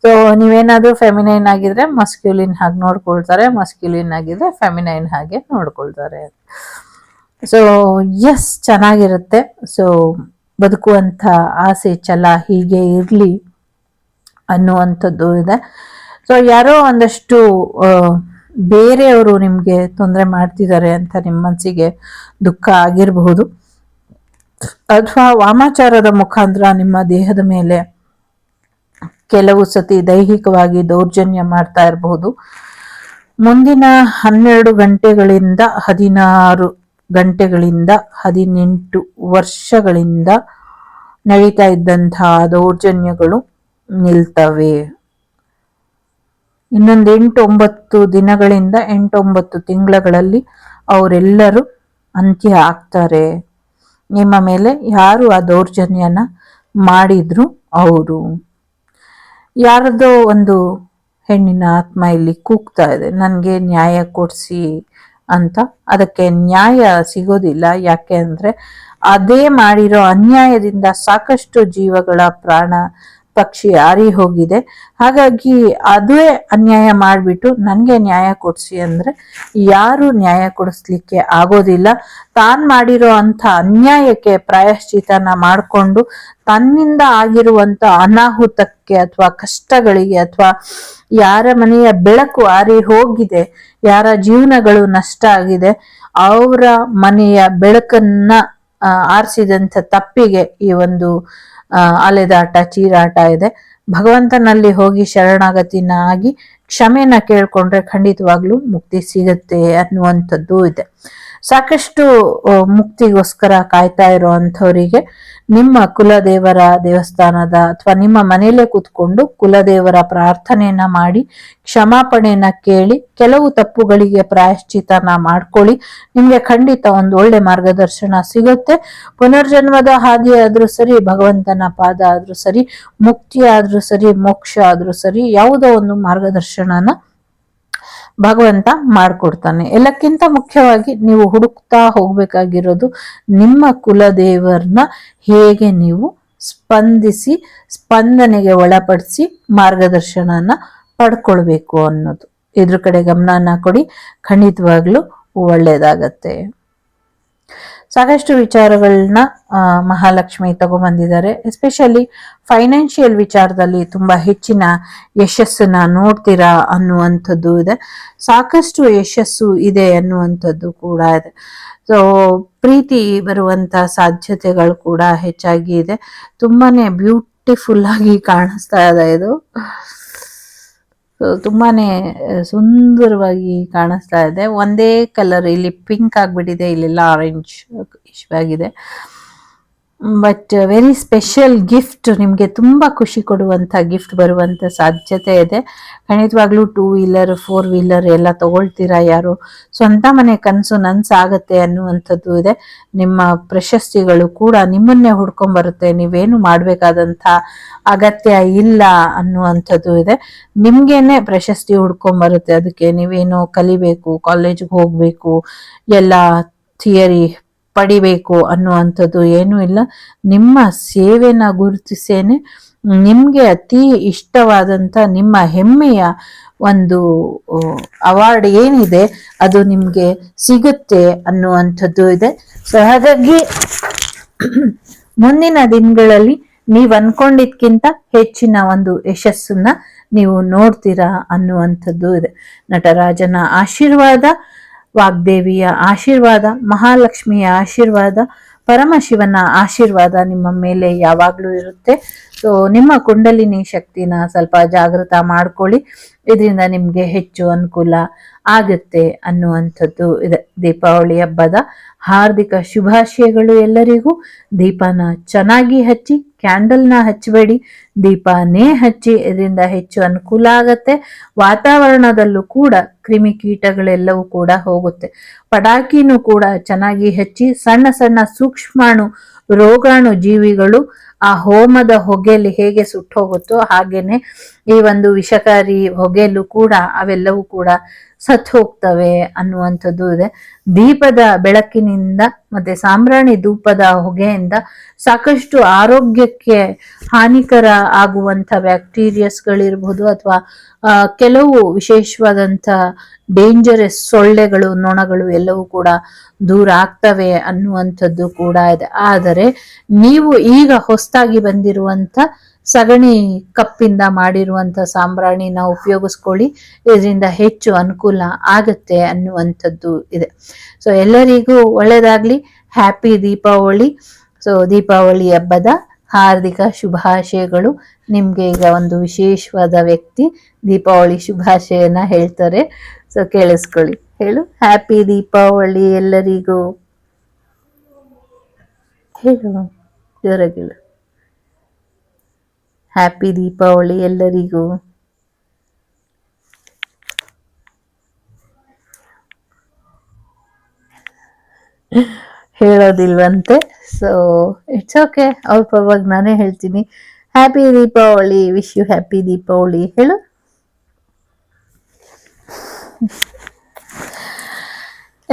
S1: ಸೊ ನೀವೇನಾದ್ರೂ ಫೆಮಿನೈನ್ ಆಗಿದ್ರೆ ಮಸ್ಕ್ಯುಲಿನ್ ಹಾಗೆ ನೋಡ್ಕೊಳ್ತಾರೆ, ಮಸ್ಕ್ಯುಲಿನ್ ಆಗಿದ್ರೆ ಫೆಮಿನೈನ್ ಹಾಗೆ ನೋಡ್ಕೊಳ್ತಾರೆ. ಸೊ ಎಸ್, ಚೆನ್ನಾಗಿರುತ್ತೆ. ಸೊ ಬದುಕುವಂಥ ಆಸೆ ಛಲ ಹೀಗೆ ಇರಲಿ ಅನ್ನುವಂಥದ್ದು ಇದೆ. ಸೊ ಯಾರೋ ಒಂದಷ್ಟು ಬೇರೆಯವರು ನಿಮಗೆ ತೊಂದರೆ ಮಾಡ್ತಿದ್ದಾರೆ ಅಂತ ನಿಮ್ಮ ಮನಸ್ಸಿಗೆ ದುಃಖ ಆಗಿರಬಹುದು, ಅಥವಾ ವಾಮಾಚಾರದ ಮುಖಾಂತರ ನಿಮ್ಮ ದೇಹದ ಮೇಲೆ ಕೆಲವು ಸತಿ ದೈಹಿಕವಾಗಿ ದೌರ್ಜನ್ಯ ಮಾಡ್ತಾ ಇರಬಹುದು. ಮುಂದಿನ 12 ಗಂಟೆಗಳಿಂದ 16 ಗಂಟೆಗಳಿಂದ 18 ವರ್ಷಗಳಿಂದ ನಡೀತಾ ಇದ್ದಂತಹ ದೌರ್ಜನ್ಯಗಳು ನಿಲ್ತವೆ. ಇನ್ನೊಂದು 8-9 ದಿನಗಳಿಂದ 8-9 ತಿಂಗಳಲ್ಲಿ ಅವರೆಲ್ಲರೂ ಅಂತ್ಯ ಆಗ್ತಾರೆ. ನಿಮ್ಮ ಮೇಲೆ ಯಾರು ಆ ದೌರ್ಜನ್ಯನ ಮಾಡಿದ್ರು ಅವರು. ಯಾರದೋ ಒಂದು ಹೆಣ್ಣಿನ ಆತ್ಮ ಇಲ್ಲಿ ಕೂಗ್ತಾ ಇದೆ, ನನಗೆ ನ್ಯಾಯ ಕೊಡಿಸಿ ಅಂತ. ಅದಕ್ಕೆ ನ್ಯಾಯ ಸಿಗೋದಿಲ್ಲ. ಯಾಕೆ ಅಂದರೆ ಅದೇ ಮಾಡಿರೋ ಅನ್ಯಾಯದಿಂದ ಸಾಕಷ್ಟು ಜೀವಗಳ ಪ್ರಾಣ ಪಕ್ಷಿ ಹಾರಿ ಹೋಗಿದೆ. ಹಾಗಾಗಿ ಅದೇ ಅನ್ಯಾಯ ಮಾಡಿಬಿಟ್ಟು ನನಗೆ ನ್ಯಾಯ ಕೊಡಿಸಿ ಅಂದರೆ ಯಾರು ನ್ಯಾಯ ಕೊಡಿಸ್ಲಿಕ್ಕೆ ಆಗೋದಿಲ್ಲ. ತಾನು ಮಾಡಿರೋ ಅಂಥ ಅನ್ಯಾಯಕ್ಕೆ ಪ್ರಾಯಶ್ಚಿತನ ಮಾಡಿಕೊಂಡು ತನ್ನಿಂದ ಆಗಿರುವಂಥ ಅನಾಹುತಕ್ಕೆ ಅಥವಾ ಕಷ್ಟಗಳಿಗೆ ಅಥವಾ ಯಾರ ಮನೆಯ ಬೆಳಕು ಹಾರಿ ಹೋಗಿದೆ, ಯಾರ ಜೀವನಗಳು ನಷ್ಟ ಆಗಿದೆ, ಅವರ ಮನೆಯ ಬೆಳಕನ್ನ ಆರಿಸಿದಂಥ ತಪ್ಪಿಗೆ ಈ ಒಂದು ಅಲೆದಾಟ ಚೀರಾಟ ಇದೆ. ಭಗವಂತನಲ್ಲಿ ಹೋಗಿ ಶರಣಾಗತಿನ ಆಗಿ ಕ್ಷಮೆನ ಕೇಳ್ಕೊಂಡ್ರೆ ಖಂಡಿತವಾಗ್ಲೂ ಮುಕ್ತಿ ಸಿಗುತ್ತೆ ಅನ್ನುವಂಥದ್ದು ಇದೆ. ಸಾಕಷ್ಟು ಮುಕ್ತಿಗೋಸ್ಕರ ಕಾಯ್ತಾ ಇರೋ ಅಂಥವರಿಗೆ ನಿಮ್ಮ ಕುಲದೇವರ ದೇವಸ್ಥಾನದ ಅಥವಾ ನಿಮ್ಮ ಮನೆಯಲ್ಲೇ ಕೂತ್ಕೊಂಡು ಕುಲದೇವರ ಪ್ರಾರ್ಥನೆಯನ್ನ ಮಾಡಿ ಕ್ಷಮಾಪಣೆಯನ್ನ ಕೇಳಿ ಕೆಲವು ತಪ್ಪುಗಳಿಗೆ ಪ್ರಾಯಶ್ಚಿತನ ಮಾಡ್ಕೊಳ್ಳಿ. ನಿಮ್ಗೆ ಖಂಡಿತ ಒಂದು ಒಳ್ಳೆ ಮಾರ್ಗದರ್ಶನ ಸಿಗುತ್ತೆ. ಪುನರ್ಜನ್ಮದ ಹಾದಿ ಆದ್ರೂ ಸರಿ, ಭಗವಂತನ ಪಾದ ಆದ್ರೂ ಸರಿ, ಮುಕ್ತಿ ಆದ್ರೂ ಸರಿ, ಮೋಕ್ಷ ಆದ್ರೂ ಸರಿ, ಯಾವುದೋ ಒಂದು ಮಾರ್ಗದರ್ಶನನ ಭಗವಂತ ಮಾಡ್ಕೊಡ್ತಾನೆ. ಎಲ್ಲಕ್ಕಿಂತ ಮುಖ್ಯವಾಗಿ ನೀವು ಹುಡುಕ್ತಾ ಹೋಗ್ಬೇಕಾಗಿರೋದು ನಿಮ್ಮ ಕುಲದೇವರನ್ನ ಹೇಗೆ ನೀವು ಸ್ಪಂದನೆಗೆ ಒಳಪಡಿಸಿ ಮಾರ್ಗದರ್ಶನನ ಪಡ್ಕೊಳ್ಬೇಕು ಅನ್ನೋದು. ಇದ್ರ ಕಡೆ ಗಮನನ ಕೊಡಿ, ಖಂಡಿತವಾಗ್ಲೂ ಒಳ್ಳೇದಾಗತ್ತೆ. ಸಾಕಷ್ಟು ವಿಚಾರಗಳನ್ನ ಮಹಾಲಕ್ಷ್ಮಿ ತಗೊಂಡ್ಬಂದಿದ್ದಾರೆ. ಎಸ್ಪೆಷಲಿ ಫೈನಾನ್ಷಿಯಲ್ ವಿಚಾರದಲ್ಲಿ ತುಂಬಾ ಹೆಚ್ಚಿನ ಯಶಸ್ಸನ್ನ ನೋಡ್ತೀರಾ ಅನ್ನುವಂಥದ್ದು ಇದೆ. ಸಾಕಷ್ಟು ಯಶಸ್ಸು ಇದೆ ಅನ್ನುವಂಥದ್ದು ಕೂಡ ಇದೆ. ಸೊ ಪ್ರೀತಿ ಬರುವಂತ ಸಾಧ್ಯತೆಗಳು ಕೂಡ ಹೆಚ್ಚಾಗಿ ಇದೆ. ತುಂಬಾನೇ ಬ್ಯೂಟಿಫುಲ್ ಆಗಿ ಕಾಣಿಸ್ತಾ ಇದೆ ಇದು. ತುಂಬಾನೇ ಸುಂದರವಾಗಿ ಕಾಣಿಸ್ತಾ ಇದೆ. ಒಂದೇ ಕಲರ್, ಇಲ್ಲಿ ಪಿಂಕ್ ಆಗ್ಬಿಟ್ಟಿದೆ, ಇಲ್ಲೆಲ್ಲ ಆರೆಂಜ್ ಇಶ್ವಾಗಿದೆ. ಬಟ್ ವೆರಿ ಸ್ಪೆಷಲ್ ಗಿಫ್ಟ್, ನಿಮಗೆ ತುಂಬ ಖುಷಿ ಕೊಡುವಂಥ ಗಿಫ್ಟ್ ಬರುವಂಥ ಸಾಧ್ಯತೆ ಇದೆ. ಖಂಡಿತವಾಗ್ಲೂ 2 ವೀಲರ್ 4 ವೀಲರ್ ಎಲ್ಲ ತಗೊಳ್ತೀರಾ. ಯಾರು ಸ್ವಂತ ಮನೆ ಕನಸು ನನ್ಸಾಗತ್ತೆ ಅನ್ನುವಂಥದ್ದು ಇದೆ. ನಿಮ್ಮ ಪ್ರಶಸ್ತಿಗಳು ಕೂಡ ನಿಮ್ಮನ್ನೇ ಹುಡ್ಕೊಂಬರುತ್ತೆ. ನೀವೇನು ಮಾಡಬೇಕಾದಂಥ ಅಗತ್ಯ ಇಲ್ಲ ಅನ್ನುವಂಥದ್ದು ಇದೆ. ನಿಮ್ಗೇನೆ ಪ್ರಶಸ್ತಿ ಹುಡ್ಕೊಂಬರುತ್ತೆ. ಅದಕ್ಕೆ ನೀವೇನು ಕಲಿಬೇಕು, ಕಾಲೇಜಿಗೆ ಹೋಗಬೇಕು, ಎಲ್ಲ ಥಿಯರಿ ಪಡಿಬೇಕು ಅನ್ನುವಂಥದ್ದು ಏನೂ ಇಲ್ಲ. ನಿಮ್ಮ ಸೇವೆನ ಗುರುತಿಸೇನೆ ನಿಮ್ಗೆ ಅತಿ ಇಷ್ಟವಾದಂಥ ನಿಮ್ಮ ಹೆಮ್ಮೆಯ ಒಂದು ಅವಾರ್ಡ್ ಏನಿದೆ ಅದು ನಿಮ್ಗೆ ಸಿಗುತ್ತೆ ಅನ್ನುವಂಥದ್ದು ಇದೆ. ಸೊ ಹಾಗಾಗಿ ಮುಂದಿನ ದಿನಗಳಲ್ಲಿ ನೀವು ಅನ್ಕೊಂಡಿದ್ಕಿಂತ ಹೆಚ್ಚಿನ ಒಂದು ಯಶಸ್ಸನ್ನ ನೀವು ನೋಡ್ತೀರಾ ಅನ್ನುವಂಥದ್ದು ಇದೆ. ನಟರಾಜನ ಆಶೀರ್ವಾದ, ವಾಗ್ದೇವಿಯ ಆಶೀರ್ವಾದ, ಮಹಾಲಕ್ಷ್ಮಿಯ ಆಶೀರ್ವಾದ, ಪರಮಶಿವನ ಆಶೀರ್ವಾದ ನಿಮ್ಮ ಮೇಲೆ ಯಾವಾಗಲೂ ಇರುತ್ತೆ. ಸೊ ನಿಮ್ಮ ಕುಂಡಲಿನಿ ಶಕ್ತಿನ ಸ್ವಲ್ಪ ಜಾಗೃತ ಮಾಡ್ಕೊಳ್ಳಿ. ಇದರಿಂದ ನಿಮ್ಗೆ ಹೆಚ್ಚು ಅನುಕೂಲ ಆಗುತ್ತೆ ಅನ್ನುವಂಥದ್ದು ಇದೆ. ದೀಪಾವಳಿ ಹಬ್ಬದ ಹಾರ್ದಿಕ ಶುಭಾಶಯಗಳು ಎಲ್ಲರಿಗೂ. ದೀಪನ ಚೆನ್ನಾಗಿ ಹಚ್ಚಿ, ಕ್ಯಾಂಡಲ್ನ ಹಚ್ಚಬೇಡಿ, ದೀಪನೇ ಹಚ್ಚಿ. ಇದರಿಂದ ಹೆಚ್ಚು ಅನುಕೂಲ ಆಗತ್ತೆ. ವಾತಾವರಣದಲ್ಲೂ ಕೂಡ ಕ್ರಿಮಿಕೀಟಗಳೆಲ್ಲವೂ ಕೂಡ ಹೋಗುತ್ತೆ. ಪಟಾಕಿನೂ ಕೂಡ ಚೆನ್ನಾಗಿ ಹಚ್ಚಿ. ಸಣ್ಣ ಸಣ್ಣ ಸೂಕ್ಷ್ಮಾಣು ರೋಗಾಣು ಜೀವಿಗಳು ಆ ಹೋಮದ ಹೊಗೆಯಲ್ಲಿ ಹೇಗೆ ಸುಟ್ಟು ಹೋಗುತ್ತೋ ಹಾಗೇನೆ ಈ ಒಂದು ವಿಷಕಾರಿ ಹೊಗೆಯಲ್ಲೂ ಕೂಡ ಅವೆಲ್ಲವೂ ಕೂಡ ಸತ್ತು ಹೋಗ್ತವೆ ಅನ್ನುವಂಥದ್ದು ಇದೆ. ದೀಪದ ಬೆಳಕಿನಿಂದ ಮತ್ತೆ ಸಾಂಬ್ರಾಣಿ ಧೂಪದ ಹೊಗೆಯಿಂದ ಸಾಕಷ್ಟು ಆರೋಗ್ಯಕ್ಕೆ ಹಾನಿಕರ ಆಗುವಂಥ ಬ್ಯಾಕ್ಟೀರಿಯಸ್ಗಳಿರ್ಬೋದು ಅಥವಾ ಕೆಲವು ವಿಶೇಷವಾದಂಥ ಡೇಂಜರಸ್ ಸೊಳ್ಳೆಗಳು, ನೊಣಗಳು ಎಲ್ಲವೂ ಕೂಡ ದೂರ ಆಗ್ತವೆ ಅನ್ನುವಂಥದ್ದು ಕೂಡ ಇದೆ. ಆದರೆ ನೀವು ಈಗ ಹೊಸದಾಗಿ ಬಂದಿರುವಂಥ ಸಗಣಿ ಕಪ್ಪಿಂದ ಮಾಡಿರುವಂಥ ಸಾಂಬ್ರಾಣಿನ ಉಪಯೋಗಿಸ್ಕೊಳ್ಳಿ. ಇದರಿಂದ ಹೆಚ್ಚು ಅನುಕೂಲ ಆಗುತ್ತೆ ಅನ್ನುವಂಥದ್ದು ಇದೆ. ಸೊ ಎಲ್ಲರಿಗೂ ಒಳ್ಳೆಯದಾಗ್ಲಿ. ಹ್ಯಾಪಿ ದೀಪಾವಳಿ. ಸೊ ದೀಪಾವಳಿ ಹಬ್ಬದ ಹಾರ್ದಿಕ ಶುಭಾಶಯಗಳು. ನಿಮ್ಗೆ ಈಗ ಒಂದು ವಿಶೇಷವಾದ ವ್ಯಕ್ತಿ ದೀಪಾವಳಿ ಶುಭಾಶಯನ ಹೇಳ್ತಾರೆ. ಸೊ ಕೇಳಿಸ್ಕೊಳ್ಳಿ. ಹೇಳು, ಹ್ಯಾಪಿ ದೀಪಾವಳಿ ಎಲ್ಲರಿಗೂ. ಹೇಳು, ಜೋರಾಗಿ ಹೇಳು. ಹ್ಯಾಪಿ ದೀಪಾವಳಿ ಎಲ್ಲರಿಗೂ. ಹೇಳೋದಿಲ್ವಂತೆ. ಸೊ ಇಟ್ಸ್ ಓಕೆ, ಅವ್ರ ಪರವಾಗಿ ನಾನೇ ಹೇಳ್ತೀನಿ. Happy Deepavali, wish you happy Deepavali ಹೇಳು.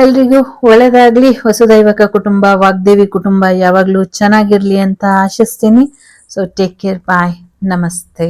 S1: ಎಲ್ರಿಗೂ ಒಳ್ಳೇದಾಗ್ಲಿ. ವಸುದೈವಕ ಕುಟುಂಬ, ವಾಗ್ದೇವಿ ಕುಟುಂಬ ಯಾವಾಗ್ಲೂ ಚೆನ್ನಾಗಿರ್ಲಿ ಅಂತ ಆಶಿಸ್ತೀನಿ. ಸೊ ಟೇಕ್ ಕೇರ್, ಬಾಯ್, ನಮಸ್ತೆ.